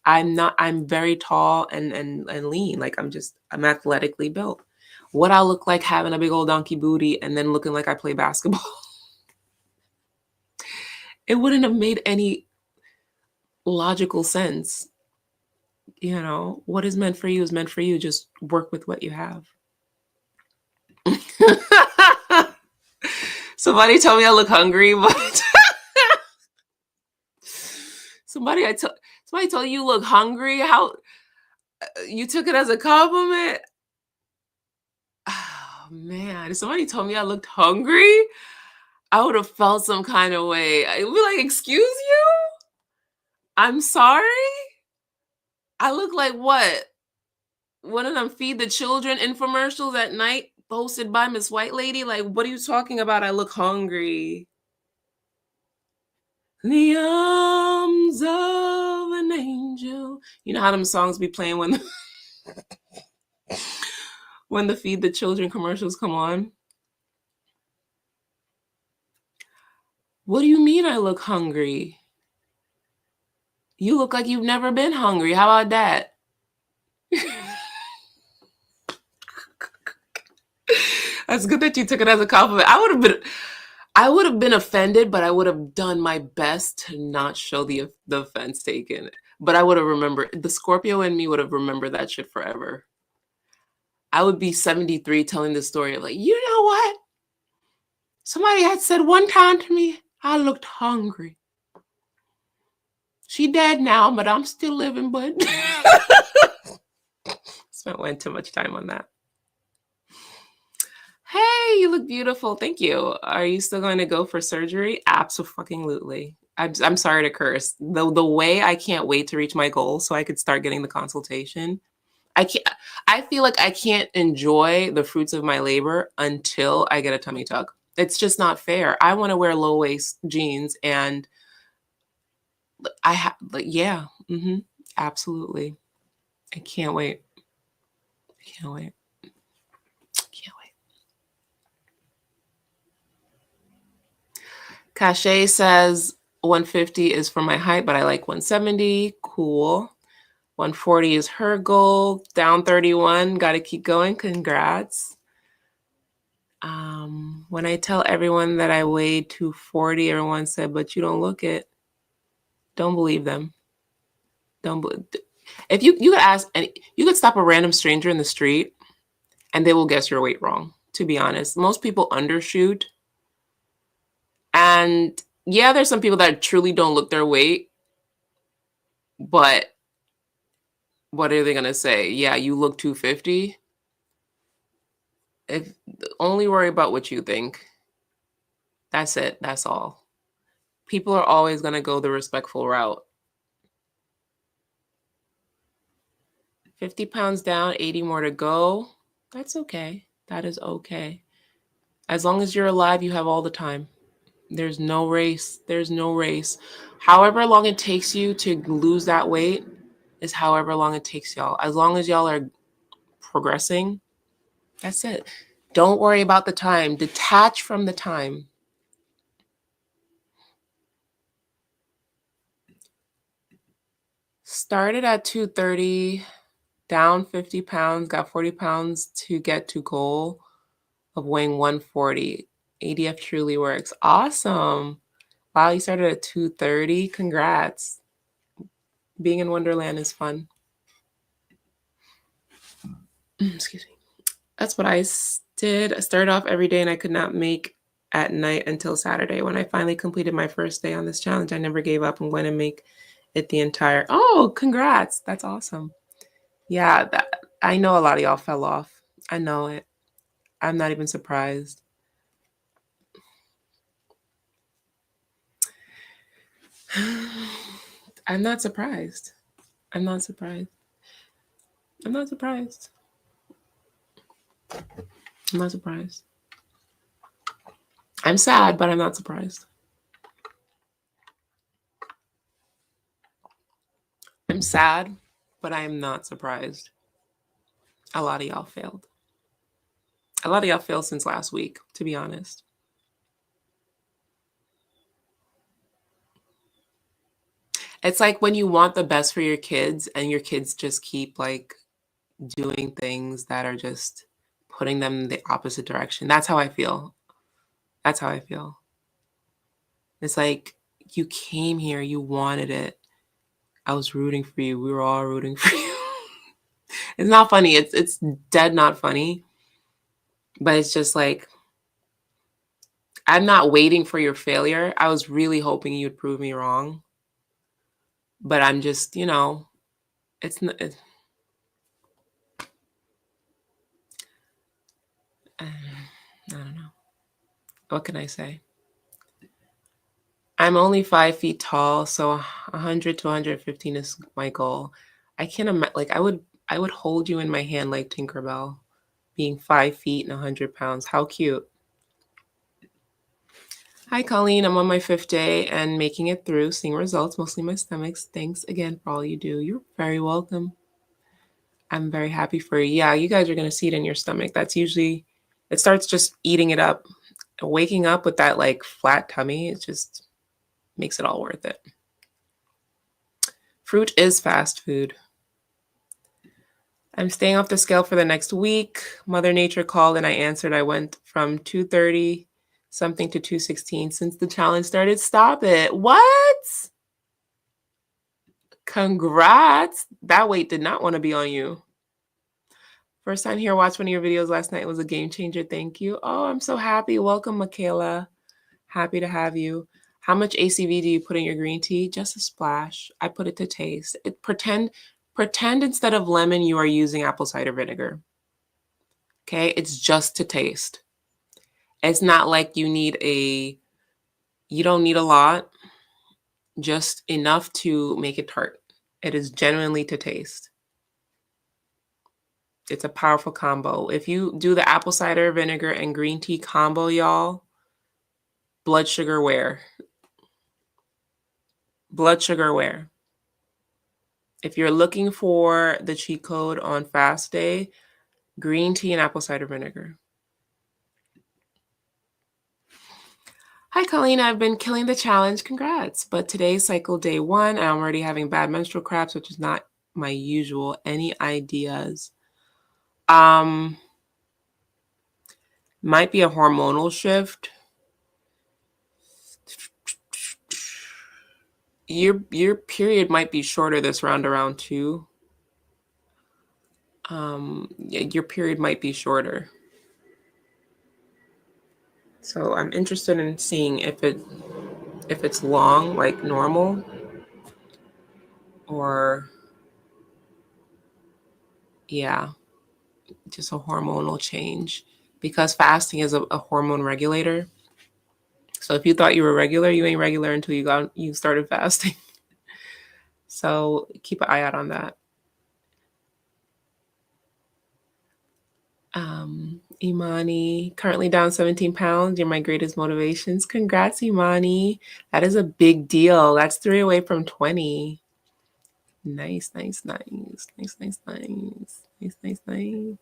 I'm very tall and lean. I'm athletically built. What I look like having a big old donkey booty and then looking like I play basketball. It wouldn't have made any logical sense. What is meant for you is meant for you. Just work with what you have. Somebody told me I look hungry, but somebody told you look hungry. How you took it as a compliment? Oh man, if somebody told me I looked hungry, I would have felt some kind of way. I would be like, excuse you? I'm sorry? I look like what? One of them feed the children infomercials at night Posted by Miss White Lady? Like, what are you talking about? I look hungry. The arms of an angel. You know how them songs be playing when when the Feed the Children commercials come on? What do you mean I look hungry? You look like you've never been hungry. How about that? That's good that you took it as a compliment. I would have been offended, but I would have done my best to not show the offense taken. But I would have remembered, the Scorpio in me would have remembered that shit forever. I would be 73 telling the story of like, you know what? Somebody had said one time to me, I looked hungry. She dead now, but I'm still living, but spent way too much time on that. Hey, you look beautiful. Thank you. Are you still going to go for surgery? Absolutely. I'm sorry to curse. The way I can't wait to reach my goal so I could start getting the consultation. I feel like I can't enjoy the fruits of my labor until I get a tummy tuck. It's just not fair. I want to wear low waist jeans and absolutely. I can't wait. Can't wait. Cachet says 150 is for my height, but I like 170. Cool. 140 is her goal. Down 31. Got to keep going. Congrats. When I tell everyone that I weighed 240, everyone said, but you don't look it. Don't believe them. If you could ask, and you could stop a random stranger in the street and they will guess your weight wrong, to be honest. Most people undershoot. And yeah, there's some people that truly don't look their weight, but what are they going to say? Yeah, you look 250. If only worry about what you think. That's it. That's all. People are always going to go the respectful route. 50 pounds down, 80 more to go. That's okay. That is okay. As long as you're alive, you have all the time. There's no race. There's no race. However long it takes you to lose that weight is however long it takes y'all. As long as y'all are progressing, that's it. Don't worry about the time. Detach from the time. Started at 230, down 50 pounds, got 40 pounds to get to goal of weighing 140. ADF truly works. Awesome. Wow, you started at 230. Congrats. Being in Wonderland is fun. Excuse me. That's what I did. I started off every day and I could not make at night until Saturday. When I finally completed my first day on this challenge, I never gave up and went and make it the entire. Oh, congrats. That's awesome. Yeah, I know a lot of y'all fell off. I know it. I'm not even surprised. I'm not surprised. I'm not surprised. I'm not surprised. I'm not surprised. I'm sad, but I'm not surprised. I'm sad, but I am not surprised. A lot of y'all failed. A lot of y'all failed since last week, to be honest. It's like when you want the best for your kids and your kids just keep like doing things that are just putting them in the opposite direction. That's how I feel. That's how I feel. It's like you came here, you wanted it. I was rooting for you. We were all rooting for you. It's not funny. It's dead not funny. But it's just like, I'm not waiting for your failure. I was really hoping you'd prove me wrong. But I'm just, it's not. I don't know. What can I say? I'm only 5 feet tall, so 100 to 115 is my goal. I can't imagine. Like I would hold you in my hand like Tinkerbell. being 5 feet and 100 pounds. How cute. Hi, Colleen. I'm on my 5th day and making it through, seeing results, mostly my stomachs. Thanks again for all you do. You're very welcome. I'm very happy for you. Yeah, you guys are going to see it in your stomach. That's usually, it starts just eating it up. Waking up with that like flat tummy, it just makes it all worth it. Fruit is fast food. I'm staying off the scale for the next week. Mother Nature called and I answered. I went from 230 something to 216 since the challenge started. Stop it. What? Congrats. That weight did not want to be on you. First time here, watched one of your videos last night. It was a game changer. Thank you. Oh, I'm so happy. Welcome, Michaela. Happy to have you. How much ACV do you put in your green tea? Just a splash. I put it to taste. Pretend instead of lemon, you are using apple cider vinegar. Okay, it's just to taste. It's not like you don't need a lot, just enough to make it tart. It is genuinely to taste. It's a powerful combo. If you do the apple cider vinegar and green tea combo, y'all, blood sugar where? Blood sugar where? If you're looking for the cheat code on fast day, green tea and apple cider vinegar. Hi, Colleen. I've been killing the challenge. Congrats. But today's cycle day 1. I'm already having bad menstrual cramps, which is not my usual. Any ideas? Might be a hormonal shift. Your period might be shorter this round around too. Your period might be shorter. So I'm interested in seeing if it's long, like normal, or yeah, just a hormonal change. Because fasting is a hormone regulator. So if you thought you were regular, you ain't regular until you started fasting. So keep an eye out on that. Imani, currently down 17 pounds. You're my greatest motivations. Congrats, Imani. That is a big deal. That's 3 away from 20. Nice, nice, nice, nice, nice, nice, nice, nice, nice.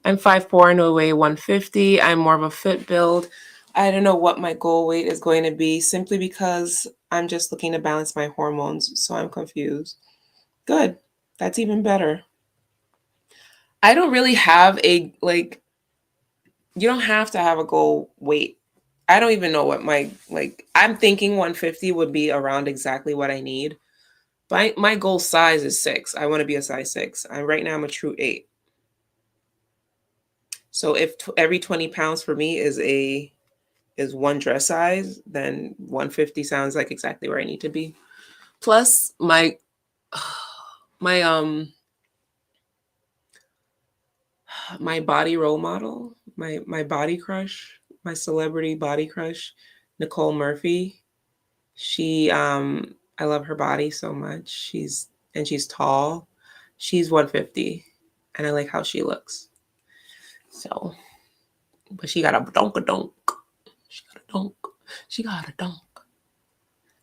I'm 5'4" and weigh 150. I'm more of a fit build. I don't know what my goal weight is going to be simply because I'm just looking to balance my hormones. So I'm confused. Good. That's even better. I don't really have you don't have to have a goal weight. I don't even know what I'm thinking 150 would be around exactly what I need. But my goal size is 6. I want to be a size 6. Right now I'm a true 8. So if every 20 pounds for me is one dress size, then 150 sounds like exactly where I need to be. Plus my body role model, my body crush, my celebrity body crush, Nicole Murphy. She I love her body so much. She's tall. She's 150 and I like how she looks. So, but she got a donk. She got a donk. She got a donk.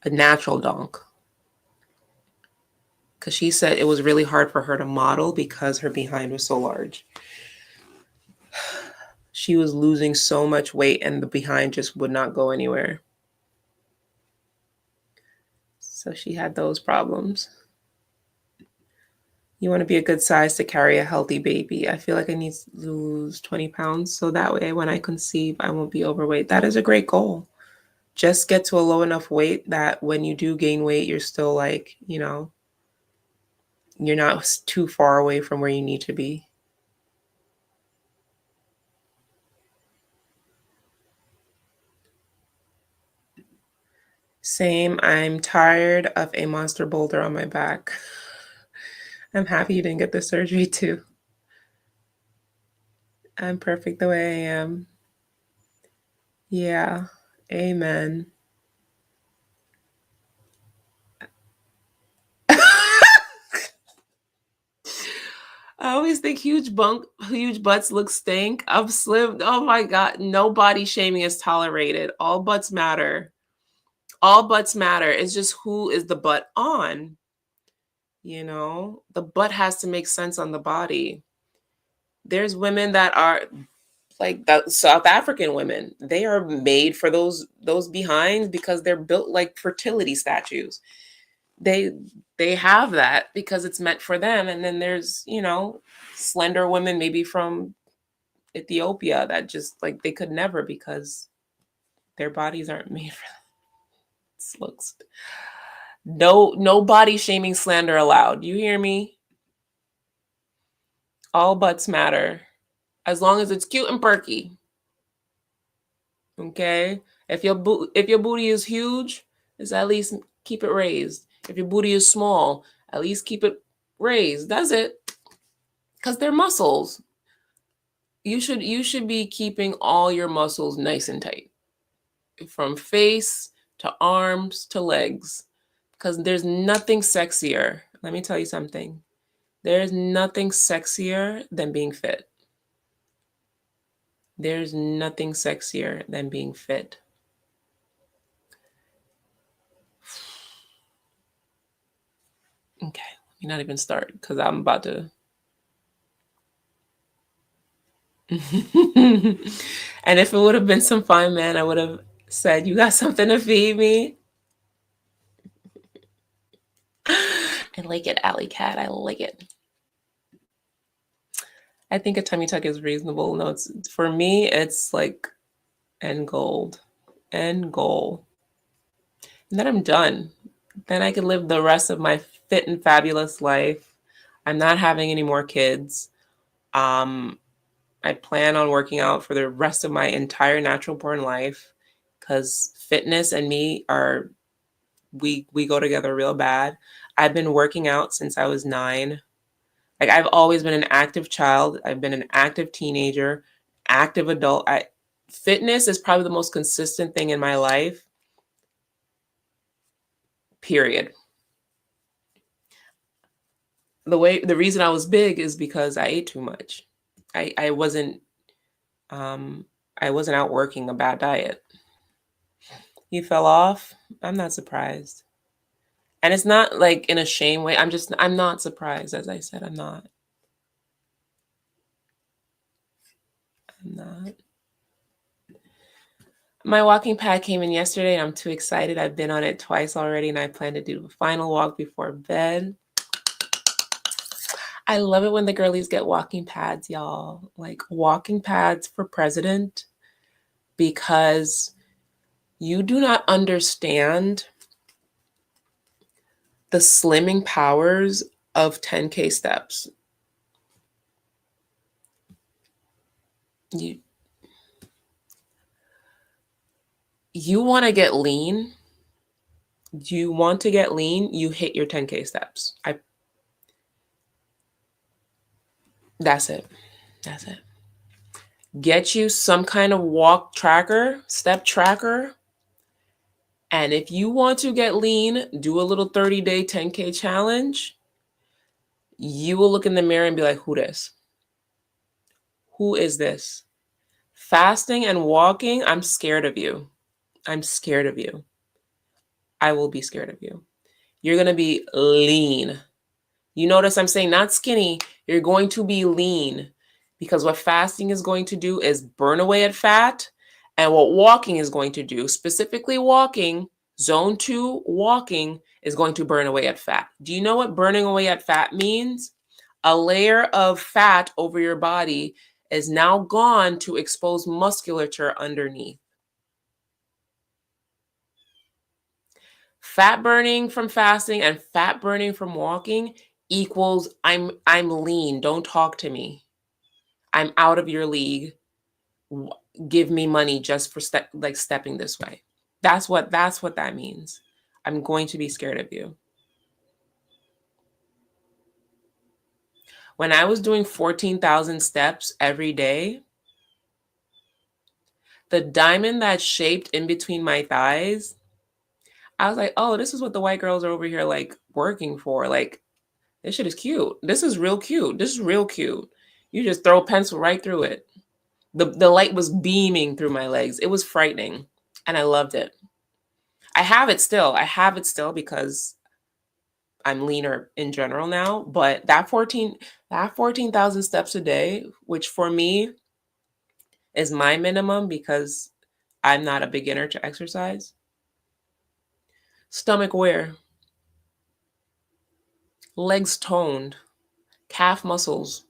A natural donk. Because she said it was really hard for her to model because her behind was so large. She was losing so much weight and the behind just would not go anywhere. So she had those problems. You want to be a good size to carry a healthy baby. I feel like I need to lose 20 pounds so that way when I conceive, I won't be overweight. That is a great goal. Just get to a low enough weight that when you do gain weight, you're still like, you're not too far away from where you need to be. Same. I'm tired of a monster boulder on my back. I'm happy you didn't get the surgery too. I'm perfect the way I am. Yeah. Amen. always think huge butts look stink. I'm slim. Oh my God. No body shaming is tolerated. All butts matter. All butts matter. It's just who is the butt on. The butt has to make sense on the body. There's women that are like the South African women. They are made for those behinds because they're built like fertility statues. They have that because it's meant for them. And then there's, slender women maybe from Ethiopia that just like they could never because their bodies aren't made for that. It looks no body shaming slander allowed. You hear me? All butts matter. As long as it's cute and perky. Okay? If your booty is huge, is at least keep it raised. If your booty is small, at least keep it raised. That's it. Because they're muscles. You should be keeping all your muscles nice and tight. From face to arms to legs. Because there's nothing sexier. Let me tell you something. There's nothing sexier than being fit. There's nothing sexier than being fit. Okay, let me not even start because I'm about to. And if it would have been some fine man, I would have said, "You got something to feed me?" I like it, Alley Cat. I like it. I think a tummy tuck is reasonable. No, it's for me. It's like end goal, and then I'm done. Then I can live the rest of my fit and fabulous life. I'm not having any more kids. I plan on working out for the rest of my entire natural born life because fitness and me we go together real bad. I've been working out since I was 9. Like I've always been an active child. I've been an active teenager, active adult. Fitness is probably the most consistent thing in my life. Period. The reason I was big is because I ate too much. I wasn't out working a bad diet. You fell off? I'm not surprised. And it's not like in a shame way. I'm not surprised, as I said. I'm not. My walking pad came in yesterday. I'm too excited. I've been on it twice already, and I plan to do the final walk before bed. I love it when the girlies get walking pads, y'all. Like walking pads for president, because you do not understand the slimming powers of 10K steps. You want to get lean. You hit your 10K steps. That's it. Get you some kind of walk tracker, step tracker. And if you want to get lean, do a little 30-day 10K challenge. You will look in the mirror and be like, who this? Who is this? Fasting and walking, I'm scared of you. I'm scared of you. I will be scared of you. You're going to be lean. You notice I'm saying not skinny. You're going to be lean, because what fasting is going to do is burn away at fat. And what walking is going to do, specifically walking, zone 2 walking, is going to burn away at fat. Do you know what burning away at fat means? A layer of fat over your body is now gone to expose musculature underneath. Fat burning from fasting and fat burning from walking equals I'm lean. Don't talk to me. I'm out of your league. Give me money just for stepping this way. That's what that means. I'm going to be scared of you. When I was doing 14,000 steps every day, the diamond that's shaped in between my thighs, I was like, oh, this is what the white girls are over here like working for. Like, This shit is cute. This is real cute. This is real cute. You just throw a pencil right through it. The light was beaming through my legs. It was frightening, and I loved it. I have it still. I have it still because I'm leaner in general now, but that 14,000 steps a day, which for me is my minimum because I'm not a beginner to exercise. Stomach wear, legs toned, calf muscles.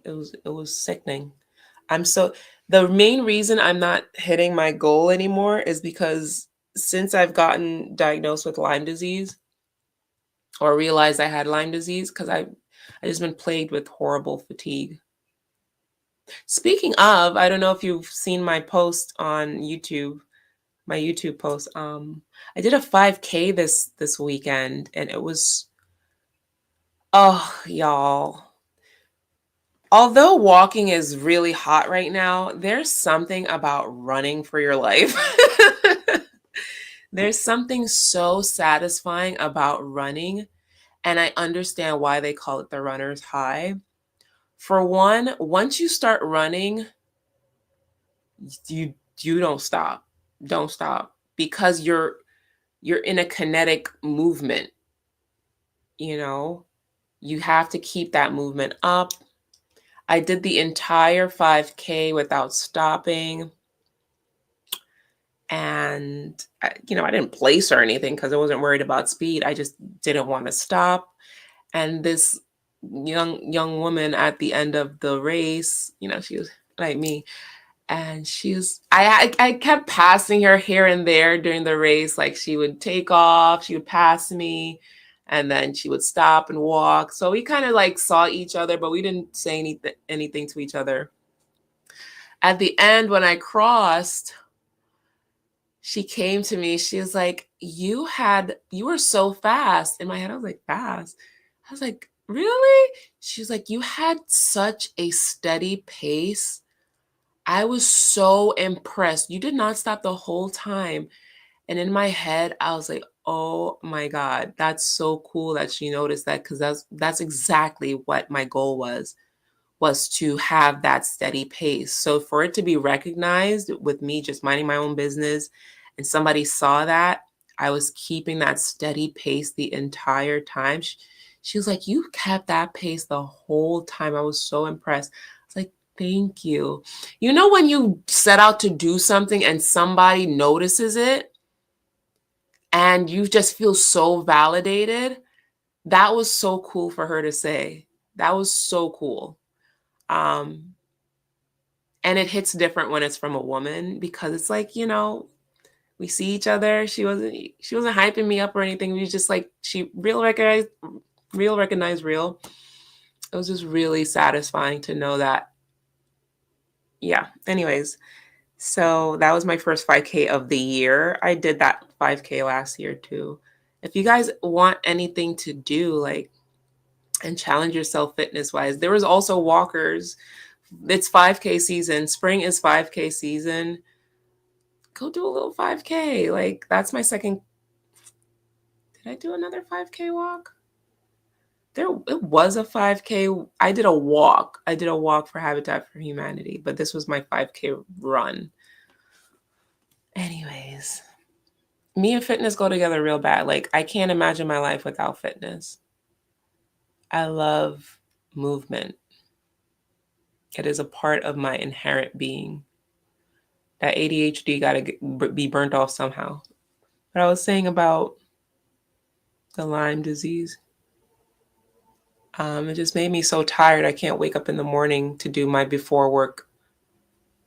It was sickening. The main reason I'm not hitting my goal anymore is because since I've gotten diagnosed with Lyme disease or realized I had Lyme disease, because I just been plagued with horrible fatigue. Speaking of, I don't know if you've seen my post on YouTube, my YouTube post. I did a 5K this weekend, and it was, oh, y'all. Although walking is really hot right now, there's something about running for your life. There's something so satisfying about running, and I understand why they call it the runner's high. For one, once you start running, you don't stop. Don't stop because you're in a kinetic movement, you know? You have to keep that movement up. I did the entire 5K without stopping. And I didn't place or anything because I wasn't worried about speed. I just didn't want to stop. And this young woman at the end of the race, she was like me, and I kept passing her here and there during the race. Like, she would take off, she would pass me, and then she would stop and walk. So we kind of like saw each other, but we didn't say anything to each other. At the end, when I crossed, she came to me. She was like, you were so fast. In my head, I was like, fast? I was like, really? She was like, you had such a steady pace. I was so impressed. You did not stop the whole time. And in my head, I was like, oh my God, that's so cool that she noticed that, because that's exactly what my goal was to have that steady pace. So for it to be recognized with me just minding my own business and somebody saw that I was keeping that steady pace the entire time, she was like, you kept that pace the whole time. I was so impressed. I was like, thank you. You know, when you set out to do something and somebody notices it and you just feel so validated? That was so cool for her to say. That was so cool. And it hits different when it's from a woman, because it's like, we see each other. She wasn't hyping me up or anything. We was just like, she recognized real. It was just really satisfying to know that. Yeah. Anyways, so that was my first 5K of the year. I did that 5K last year too. If you guys want anything to do, like, and challenge yourself fitness wise, there was also walkers. It's 5K season. Spring is 5K season. Go do a little 5K. Like, that's my second. Did I do another 5K walk? It was a 5K. I did a walk. For Habitat for Humanity, but this was my 5K run. Anyways, me and fitness go together real bad. Like, I can't imagine my life without fitness. I love movement. It is a part of my inherent being. That ADHD got to be burnt off somehow. But I was saying about the Lyme disease. It just made me so tired. I can't wake up in the morning to do my before work.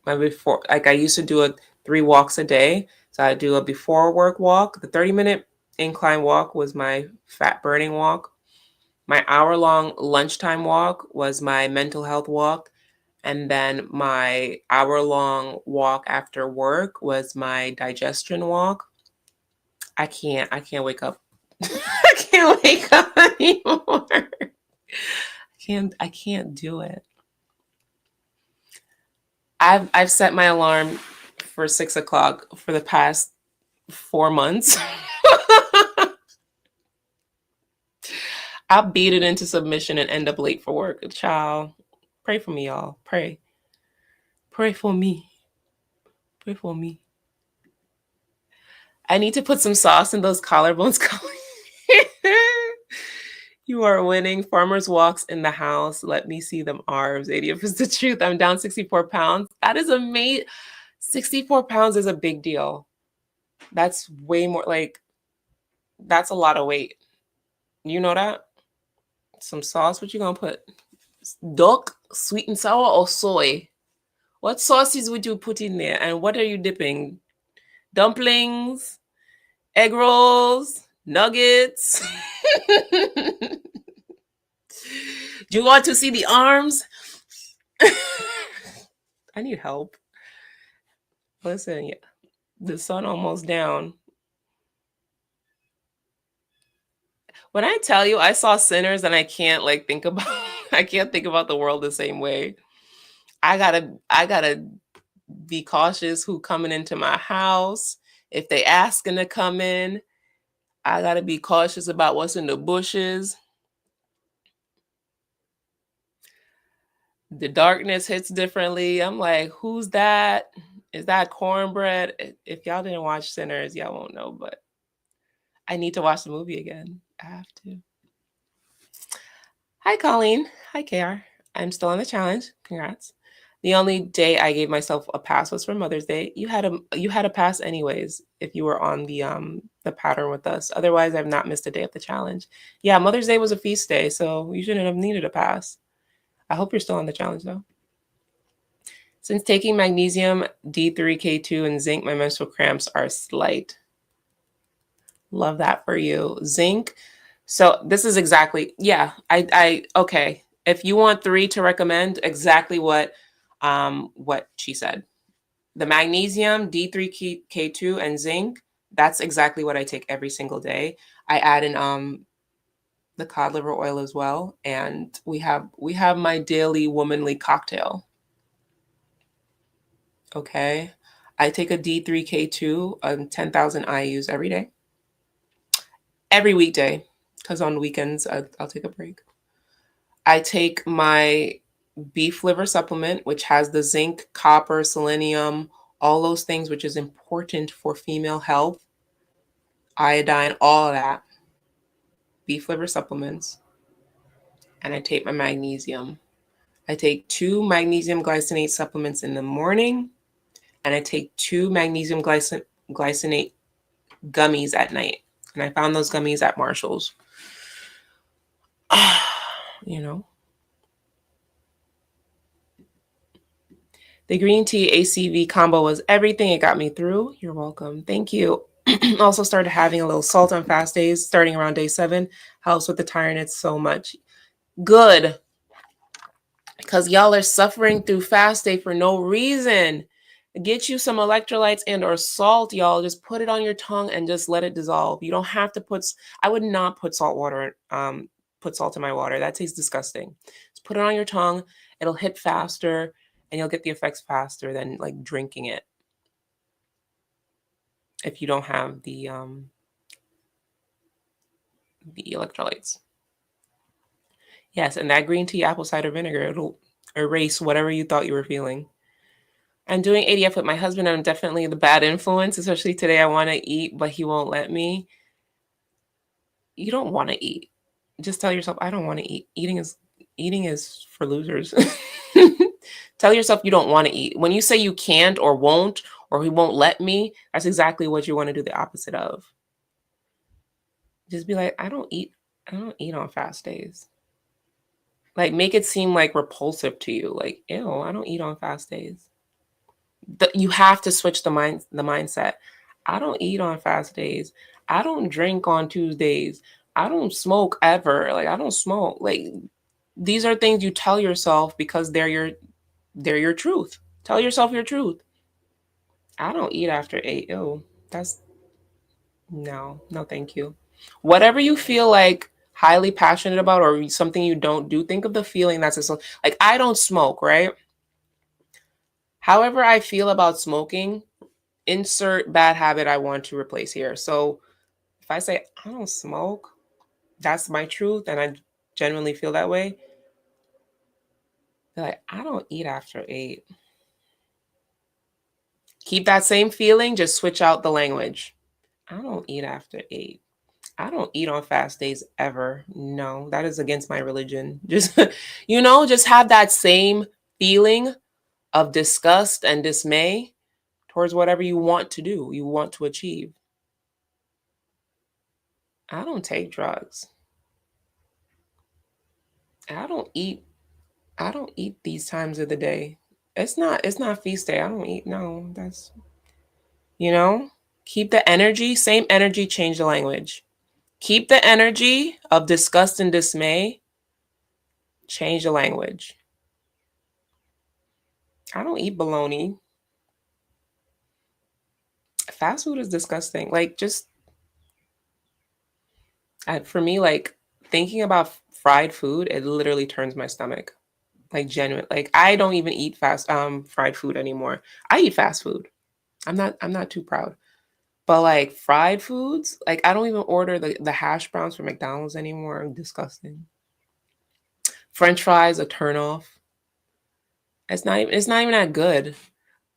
Like, I used to do 3 walks a day. So I do a before work walk. The 30-minute incline walk was my fat burning walk. My hour-long lunchtime walk was my mental health walk. And then my hour-long walk after work was my digestion walk. I can't wake up. I can't wake up anymore. I can't do it. I've set my alarm for 6 o'clock for the past 4 months. I'll beat it into submission and end up late for work. Child, pray for me, y'all. Pray. Pray for me. Pray for me. I need to put some sauce in those collarbones. You are winning. Farmers walks in the house. Let me see them arms. ADF is the truth. I'm down 64 pounds. That is amazing. 64 pounds is a big deal. That's way more, like, that's a lot of weight. You know that? Some sauce. What you gonna put? Duck, sweet and sour, or soy? What sauces would you put in there? And what are you dipping? Dumplings, egg rolls, nuggets. Do you want to see the arms? I need help. Listen, yeah, the sun almost down. When I tell you I saw sinners and I can't like think about I can't think about the world the same way. I gotta be cautious who coming into my house. If they asking to come in, I gotta be cautious about what's in the bushes. The darkness hits differently. I'm like, who's that? Is that cornbread? If y'all didn't watch Sinners, y'all won't know, but I need to watch the movie again. I have to. Hi, Colleen. Hi, KR. I'm still on the challenge. Congrats. The only day I gave myself a pass was for Mother's Day. You had a pass anyways if you were on the pattern with us. Otherwise, I've not missed a day of the challenge. Yeah, Mother's Day was a feast day, so you shouldn't have needed a pass. I hope you're still on the challenge though. Since taking magnesium, D3K2, and zinc, my menstrual cramps are slight. Love that for you. Zinc. So this is exactly, yeah, okay. If you want 3 to recommend, exactly what she said. The magnesium, D3K2, and zinc, that's exactly what I take every single day. I add in the cod liver oil as well, and we have my daily womanly cocktail. Okay. I take a D3K2 on 10,000 IUs every day. Every weekday, because on weekends I'll take a break. I take my beef liver supplement, which has the zinc, copper, selenium, all those things, which is important for female health, iodine, all of that. Beef liver supplements. And I take my magnesium. I take 2 magnesium glycinate supplements in the morning, and I take 2 magnesium glycinate gummies at night. And I found those gummies at Marshall's. You know. The green tea ACV combo was everything. It got me through. You're welcome. Thank you. Also started having a little salt on fast days starting around day 7. Helps with the tiredness so much. Good. Because y'all are suffering through fast day for no reason. Get you some electrolytes and or salt, y'all. Just put it on your tongue and just let it dissolve. You don't have to I would not put salt in my water. That tastes disgusting. Just put it on your tongue. It'll hit faster and you'll get the effects faster than like drinking it. If you don't have the electrolytes. Yes, and that green tea apple cider vinegar, it'll erase whatever you thought you were feeling. I'm doing ADF with my husband. I'm definitely the bad influence, especially today. I want to eat, but he won't let me. You don't want to eat. Just tell yourself, I don't want to eat. Eating is for losers. Tell yourself you don't want to eat. When you say you can't or won't or he won't let me, that's exactly what you want to do the opposite of. Just be like, I don't eat on fast days. Like make it seem like repulsive to you. Like, ew, I don't eat on fast days. You have to switch the mindset. I don't eat on fast days. I don't drink on Tuesdays. I don't smoke ever. Like I don't smoke. Like these are things you tell yourself because they're your truth. Tell yourself your truth. I don't eat after 8. Ew. No, thank you. Whatever you feel like highly passionate about or something you don't do, think of the feeling that's like I don't smoke, right? However I feel about smoking, insert bad habit I want to replace here. So if I say I don't smoke, that's my truth, and I genuinely feel that way. They're like, I don't eat after 8. Keep that same feeling, just switch out the language. I don't eat after 8. I don't eat on fast days ever. No, that is against my religion. Just, just have that same feeling of disgust and dismay towards whatever you want to do, you want to achieve. I don't take drugs. I don't eat. I don't eat these times of the day. It's not feast day. I don't eat. No, that's, you know, keep the energy, same energy, change the language. Keep the energy of disgust and dismay, change the language. I don't eat bologna. Fast food is disgusting. Like, just for me, like, thinking about fried food, it literally turns my stomach. Like, genuine. Like, I don't even eat fried food anymore. I eat fast food. I'm not too proud. But like fried foods, like I don't even order the hash browns from McDonald's anymore. Disgusting. French fries, a turn off. It's not even that good.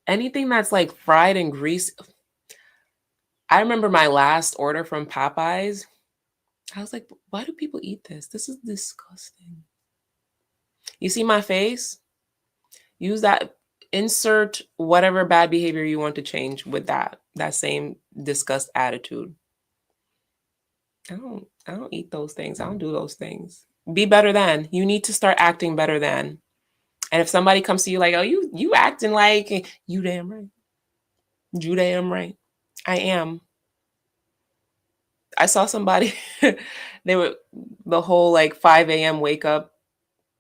Anything that's like fried and grease. I remember my last order from Popeyes. I was like, why do people eat this? This is disgusting. You see my face? Use that, insert whatever bad behavior you want to change with that same disgust attitude. I don't eat those things. I don't do those things. Be better than. You need to start acting better than. And if somebody comes to you like, oh, you acting like, you damn right. You damn right. I am. I saw somebody, they were the whole like 5 a.m. wake up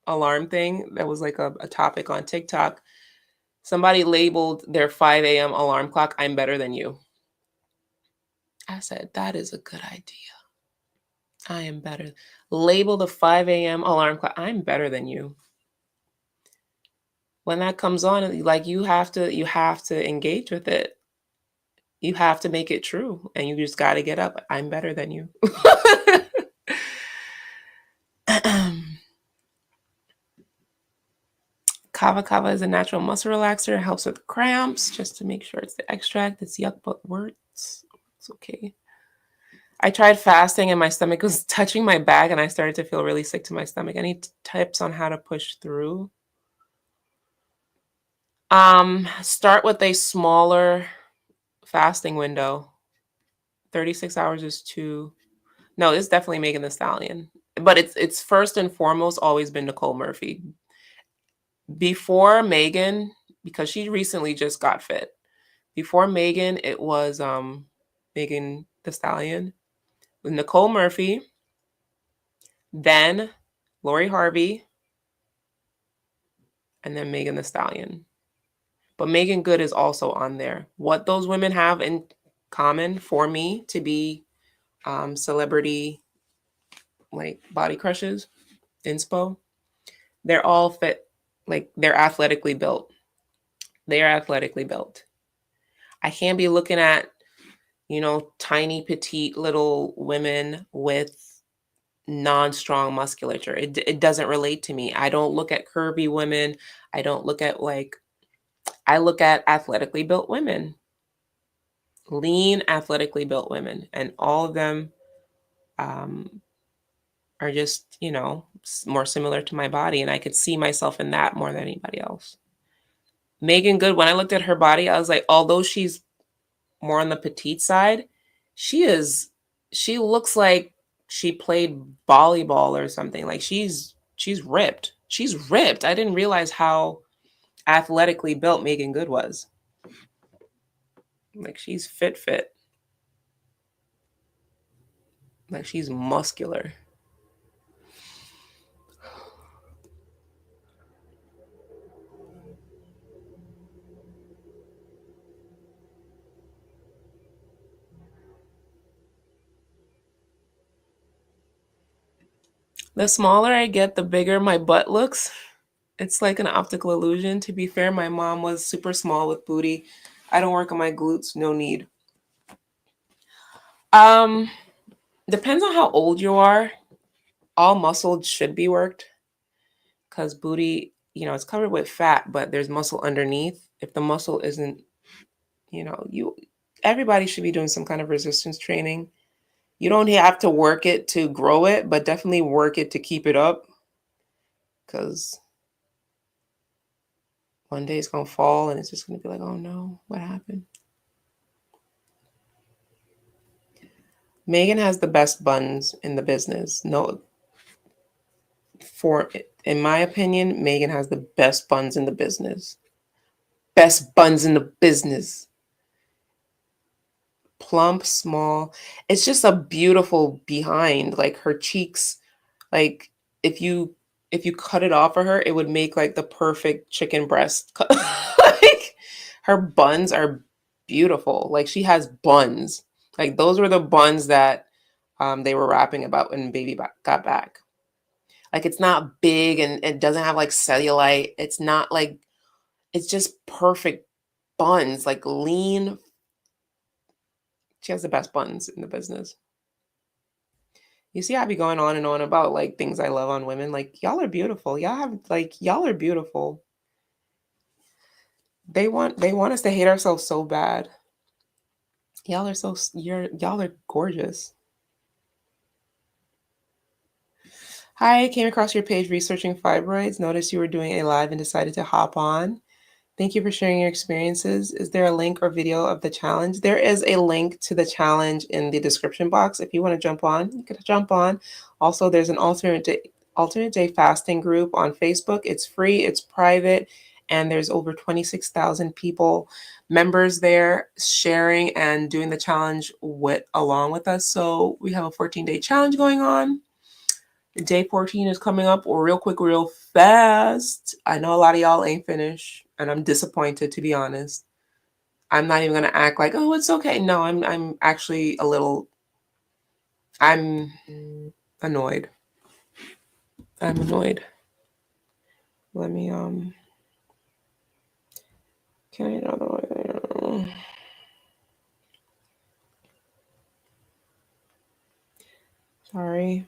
alarm thing. That was like a topic on TikTok. Somebody labeled their 5 a.m. alarm clock, I'm better than you. I said, that is a good idea. I am better. Label the 5 a.m. alarm clock, I'm better than you. When that comes on, like you have to engage with it. You have to make it true, and you just got to get up. I'm better than you. Kava kava is a natural muscle relaxer. It helps with cramps. Just to make sure it's the extract. It's yuck, but works. It's okay. I tried fasting and my stomach was touching my back, and I started to feel really sick to my stomach. Any tips on how to push through? Start with a smaller fasting window. 36 hours is too. No, it's definitely Megan Thee Stallion. But it's first and foremost always been Nicole Murphy. Before Megan, because she recently just got fit. Before Megan, it was Megan Thee Stallion with Nicole Murphy, then Lori Harvey, and then Megan Thee Stallion. But Megan Good is also on there. What those women have in common for me to be celebrity like body crushes, inspo, they're all fit, like they're athletically built. They are athletically built. I can't be looking at, tiny, petite little women with non-strong musculature. It doesn't relate to me. I don't look at curvy women. I don't look at I look at athletically built women, lean, athletically built women, and all of them um, are just, more similar to my body. And I could see myself in that more than anybody else. Megan Good, when I looked at her body, I was like, although she's more on the petite side, she looks like she played volleyball or something. Like she's ripped. She's ripped. I didn't realize how athletically built Megan Good was. Like she's fit. Like she's muscular. The smaller I get, the bigger my butt looks. It's like an optical illusion. To be fair, my mom was super small with booty. I don't work on my glutes, no need. Um, Depends on how old you are. all muscle should be worked because booty, it's covered with fat, but there's muscle underneath. If the muscle isn't, everybody should be doing some kind of resistance training. You don't have to work it to grow it, but definitely work it to keep it up, because one day it's going to fall and it's just going to be like, oh no, what happened? Megan has the best buns in the business. No, in my opinion, Megan has the best buns in the business. Best buns in the business. Plump, small. It's just a beautiful behind. Like her cheeks, like if you cut it off for her, it would make like the perfect chicken breast. Like her buns are beautiful. Like she has buns. Like those were the buns that they were rapping about when baby got back. Like it's not big and it doesn't have like cellulite. It's not like, it's just perfect buns, like lean. She has the best buns in the business. You see, I be going on and on about like things I love on women. Like y'all are beautiful. Y'all are beautiful. They want us to hate ourselves so bad. Y'all are gorgeous. Hi, came across your page researching fibroids. Noticed you were doing a live and decided to hop on. Thank you for sharing your experiences. Is there a link or video of the challenge? There is a link to the challenge in the description box. If you want to jump on, you can jump on. Also, there's an alternate day fasting group on Facebook. It's free, it's private, and there's over 26,000 people, members there, sharing and doing the challenge along with us. So we have a 14-day challenge going on. Day 14 is coming up real quick, real fast. I know a lot of y'all ain't finished, and I'm disappointed, to be honest. I'm not even going to act like, oh, it's okay. No, I'm actually I'm annoyed. I'm annoyed. Let me, can I another? Sorry.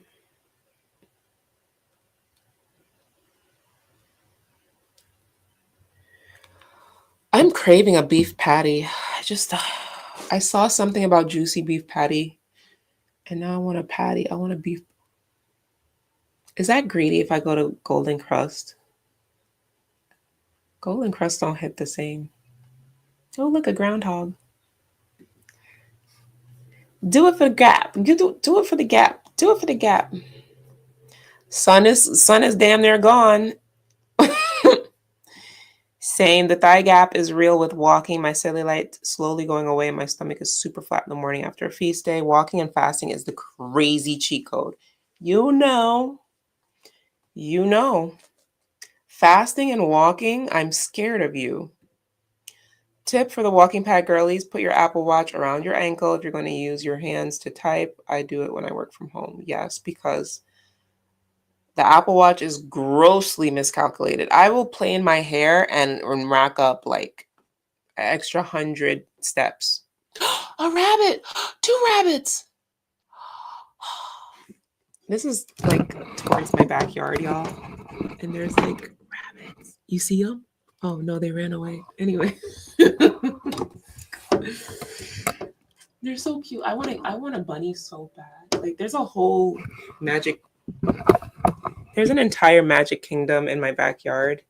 I'm craving a beef patty. I saw something about juicy beef patty, and now I want a patty. I want a beef. Is that greedy if I go to Golden Crust? Golden Crust don't hit the same. Oh, look, a groundhog. Do it for the gap. Do it for the gap. Do it for the gap. Sun is damn near gone. Saying the thigh gap is real with walking. My cellulite slowly going away. My stomach is super flat in the morning after a feast day. Walking and fasting is the crazy cheat code. You know. Fasting and walking, I'm scared of you. Tip for the walking pad girlies, put your Apple Watch around your ankle if you're going to use your hands to type. I do it when I work from home. Yes, because the Apple Watch is grossly miscalculated. I will play in my hair and rack up like an extra 100 steps. A rabbit! 2 rabbits! This is like towards my backyard, y'all. And there's like rabbits. You see them? Oh no, they ran away. Anyway. They're so cute. I want a bunny so bad. Like there's an entire magic kingdom in my backyard.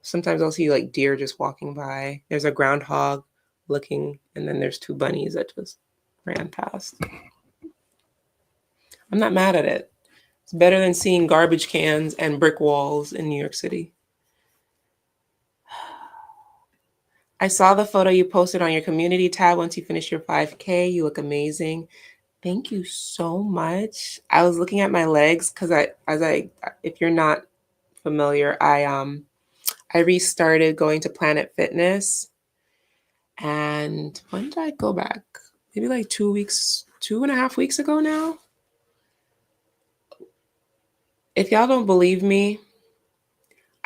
Sometimes I'll see like deer just walking by. There's a groundhog looking, and then there's 2 bunnies that just ran past. I'm not mad at it. It's better than seeing garbage cans and brick walls in New York City. I saw the photo you posted on your community tab once you finish your 5K. You look amazing. Thank you so much. I was looking at my legs because if you're not familiar, I restarted going to Planet Fitness. And when did I go back? Maybe like 2.5 weeks ago now. If y'all don't believe me,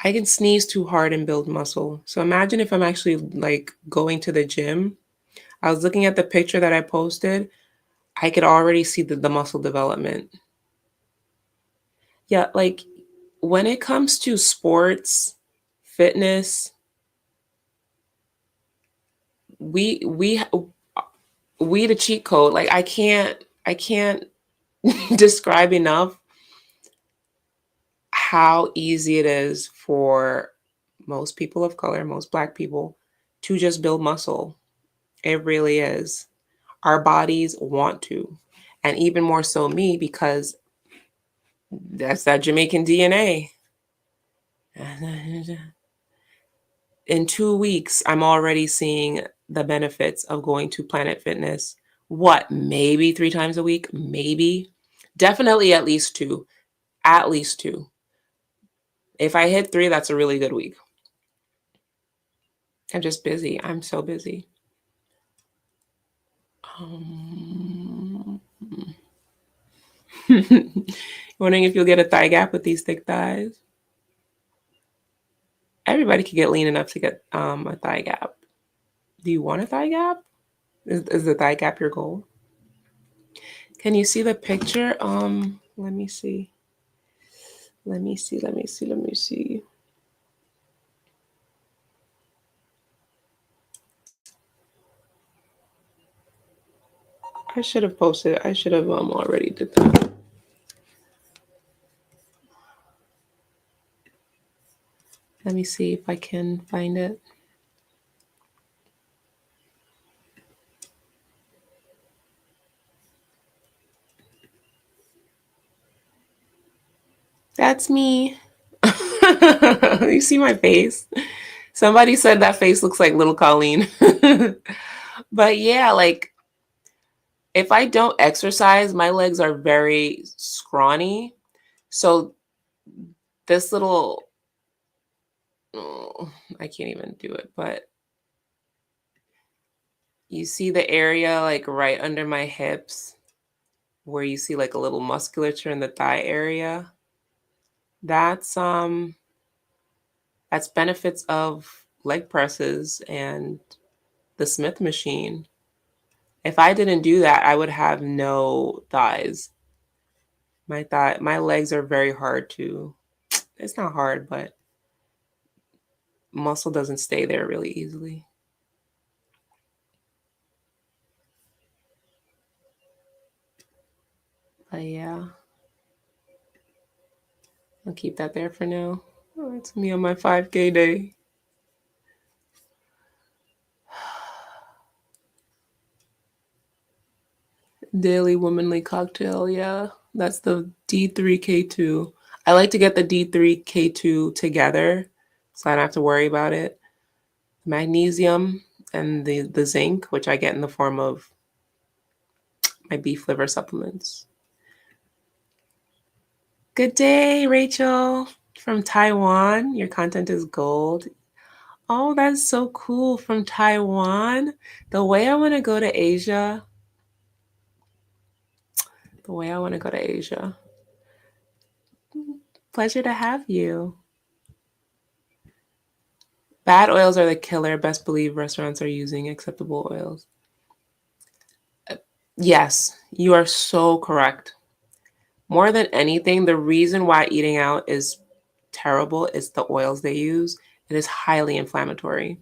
I can sneeze too hard and build muscle. So imagine if I'm actually like going to the gym. I was looking at the picture that I posted. I could already see the muscle development. Yeah, like when it comes to sports, fitness, we we we the cheat code. Like I can't describe enough how easy it is for most people of color, most black people, to just build muscle. It really is. Our bodies want to. And even more so me, because that's that Jamaican DNA. In 2 weeks, I'm already seeing the benefits of going to Planet Fitness. What, maybe 3 times a week? Maybe. Definitely at least two. At least two. If I hit three, that's a really good week. I'm just busy. I'm so busy. Wondering if you'll get a thigh gap with these thick thighs. Everybody could get lean enough to get a thigh gap. Do you want a thigh gap? Is the thigh gap your goal? Can you see the picture? Let me see. Let me see. Let me see. Let me see. I should have posted. I should have already did that. Let me see if I can find it. That's me. You see my face? Somebody said that face looks like little Colleen. But yeah, like if I don't exercise, my legs are very scrawny. So this little, oh, I can't even do it, but you see the area like right under my hips where you see like a little musculature in the thigh area. That's benefits of leg presses and the Smith machine. If I didn't do that, I would have no thighs. My legs are very hard to, it's not hard, but muscle doesn't stay there really easily. But yeah, I'll keep that there for now. Oh, it's me on my 5K day. Daily womanly cocktail, yeah. That's the D3K2. I like to get the D3K2 together so I don't have to worry about it. Magnesium and the zinc, which I get in the form of my beef liver supplements. Good day, Rachel from Taiwan. Your content is gold. Oh, that's so cool, from Taiwan. The way I want to go to Asia. The way I want to go to Asia. Pleasure to have you. Bad oils are the killer. Best believe restaurants are using acceptable oils. Yes, you are so correct. More than anything, the reason why eating out is terrible is the oils they use. It is highly inflammatory.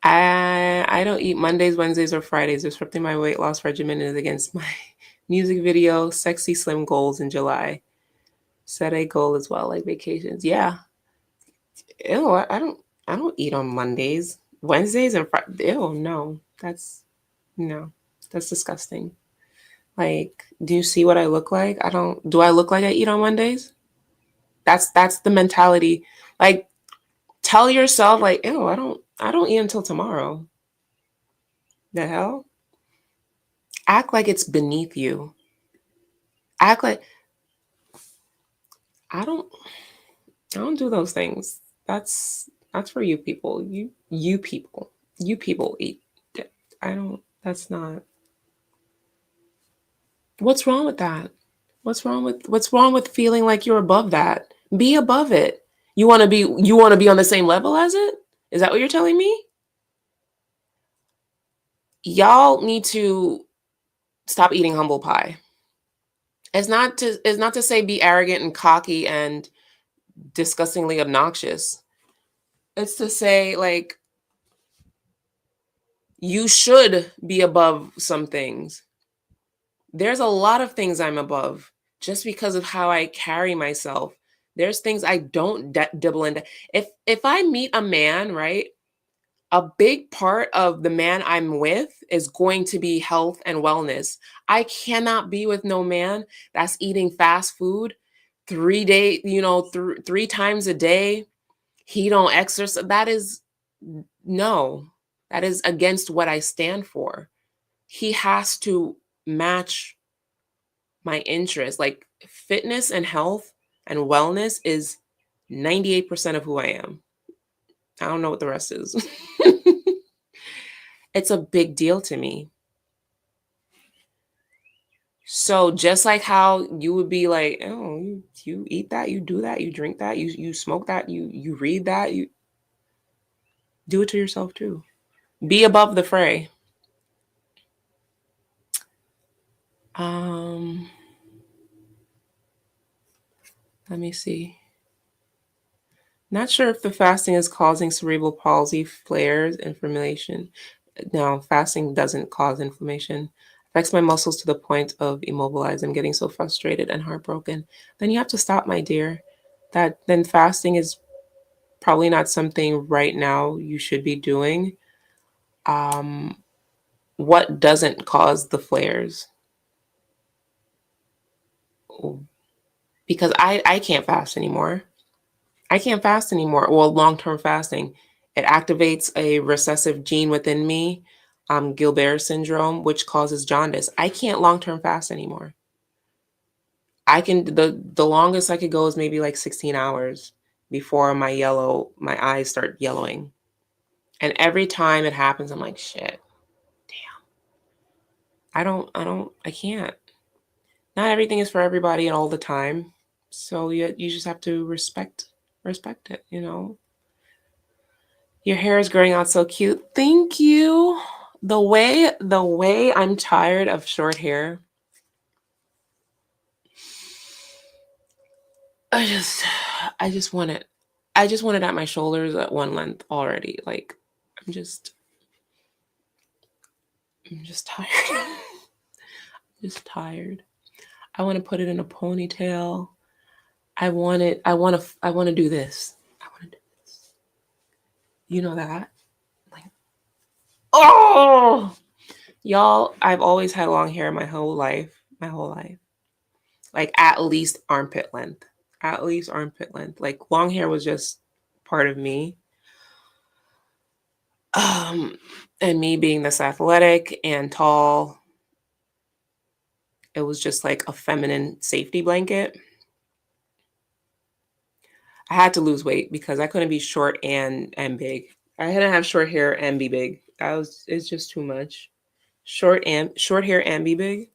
I don't eat Mondays, Wednesdays, or Fridays. Disrupting my weight loss regimen is against my music video, Sexy Slim goals in July. Set a goal as well, like vacations. Yeah. Ew, I don't eat on Mondays. Wednesdays and Fridays. Ew, no. No. That's disgusting. Like, do you see what I look like? Do I look like I eat on Mondays? That's the mentality. Like, tell yourself like, ew, I don't eat until tomorrow. The hell? Act like it's beneath you. Act like I don't I don't do those things. That's for you people. You people. You people eat. I don't that's not. What's wrong with that? What's wrong with feeling like you're above that? Be above it. You want to be on the same level as it? Is that what you're telling me? Y'all need to stop eating humble pie. It's not to say be arrogant and cocky and disgustingly obnoxious. It's to say, like, you should be above some things. There's a lot of things I'm above just because of how I carry myself. There's things I don't dibble into. If I meet a man, right, a big part of the man I'm with is going to be health and wellness. I cannot be with no man that's eating fast food 3 day, three times a day. He don't exercise. That is no. That is against what I stand for. He has to match my interest. Like fitness and health and wellness is 98% of who I am. I don't know what the rest is. It's a big deal to me. So just like how you would be like, oh, you eat that, you do that, you drink that, you smoke that, you read that, you do it to yourself too. Be above the fray. Um, Let me see. Not sure if the fasting is causing cerebral palsy, flares, inflammation. No, fasting doesn't cause inflammation. Affects my muscles to the point of immobilized. I'm getting so frustrated and heartbroken. Then you have to stop, my dear. That then fasting is probably not something right now you should be doing. Um, what doesn't cause the flares? Because I can't fast anymore. I can't fast anymore. Well, long-term fasting, it activates a recessive gene within me, Gilbert syndrome, which causes jaundice. I can't long-term fast anymore. I can the longest I could go is maybe like 16 hours before my eyes start yellowing. And every time it happens, I'm like, shit, damn. I can't. Not everything is for everybody and all the time. So you just have to respect it, you know. Your hair is growing out so cute. Thank you. The way I'm tired of short hair. I just I just want it. I just want it at my shoulders at one length already. Like I'm just I'm just tired. Just tired. I want to put it in a ponytail. I want to do this. I want to do this. You know that? Like oh, y'all, I've always had long hair my whole life. My whole life. Like at least armpit length. At least armpit length. Like long hair was just part of me. Um, and me being this athletic and tall, it was just like a feminine safety blanket. I had to lose weight because I couldn't be short and big. I had to have short hair and be big. It's just too much. Short hair and be big.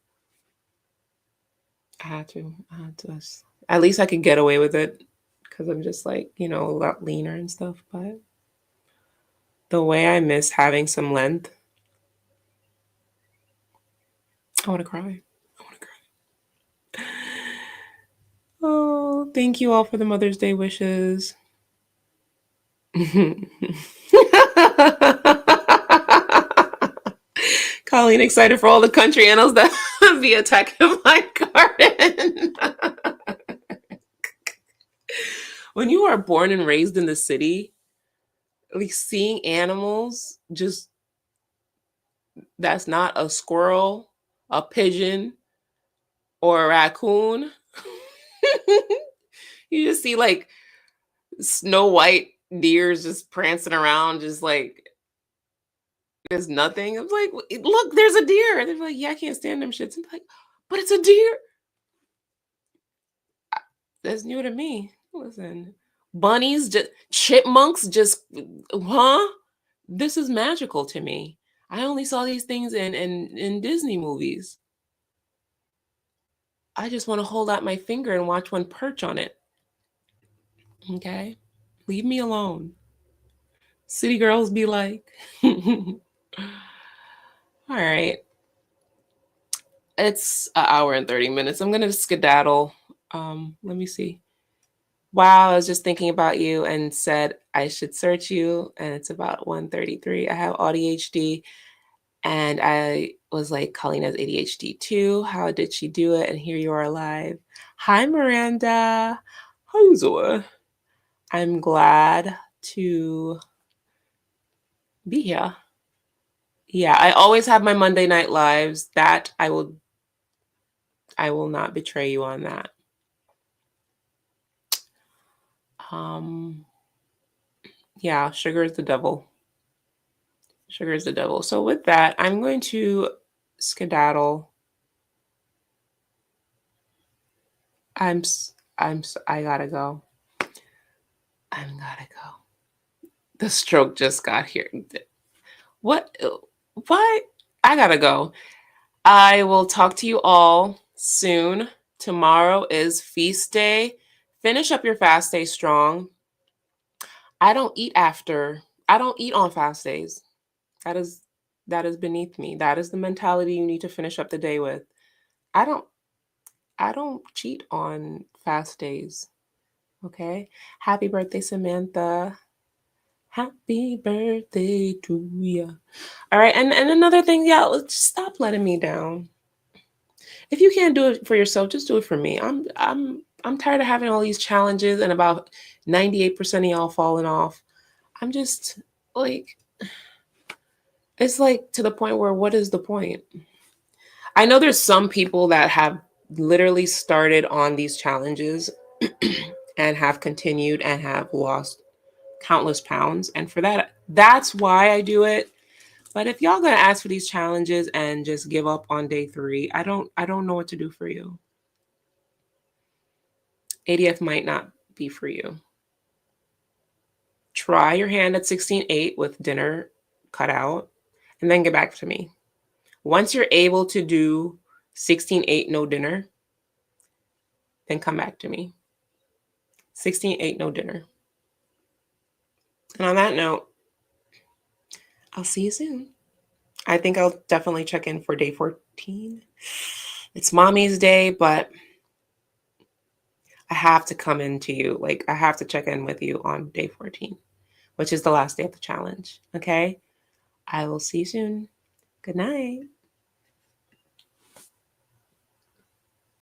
I had to. I had to. At least I could get away with it because I'm just like, a lot leaner and stuff. But the way I miss having some length, I want to cry. I want to cry. Oh, thank you all for the Mother's Day wishes. Colleen excited for all the country animals that be attacking my garden. When you are born and raised in the city, like seeing animals just that's not a squirrel, a pigeon, or a raccoon. You just see like snow white deers just prancing around, just like there's nothing. I'm like, look, there's a deer. And they're like, yeah, I can't stand them shits. I'm like, but it's a deer. That's new to me. Listen, bunnies, just chipmunks, just huh? This is magical to me. I only saw these things in Disney movies. I just want to hold out my finger and watch one perch on it. Okay, leave me alone. City girls be like, all right. It's an hour and 30 minutes. I'm gonna skedaddle. Let me see. Wow, I was just thinking about you and said I should search you, and it's about 1:33. I have ADHD, and I was like, Colleen has ADHD too. How did she do it? And here you are alive. Hi, Miranda. How's it? I'm glad to be here. Yeah, I always have my Monday night lives. That I will not betray you on that. Yeah, sugar is the devil. Sugar is the devil. So with that, I'm going to skedaddle. I gotta go. I gotta go. The stroke just got here. What? Why? I gotta go. I will talk to you all soon. Tomorrow is feast day. Finish up your fast day strong. I don't eat after. I don't eat on fast days. That is that is beneath me. That is the mentality you need to finish up the day with. I don't I don't cheat on fast days. Okay? Happy birthday, Samantha. Happy birthday to you. All right, and another thing, yeah, just stop letting me down. If you can't do it for yourself, just do it for me. I'm tired of having all these challenges and about 98% of y'all falling off. I'm just like, it's like to the point where what is the point? I know there's some people that have literally started on these challenges and have continued and have lost countless pounds. And for that, that's why I do it. But if y'all gonna ask for these challenges and just give up on day 3, I don't know what to do for you. ADF might not be for you. Try your hand at 16:8 with dinner cut out, and then get back to me. Once you're able to do 16:8 no dinner, then come back to me. 16:8 no dinner. And on that note, I'll see you soon. I think I'll definitely check in for day 14. It's mommy's day, but I have to come into you. Like, I have to check in with you on day 14, which is the last day of the challenge. Okay? I will see you soon. Good night.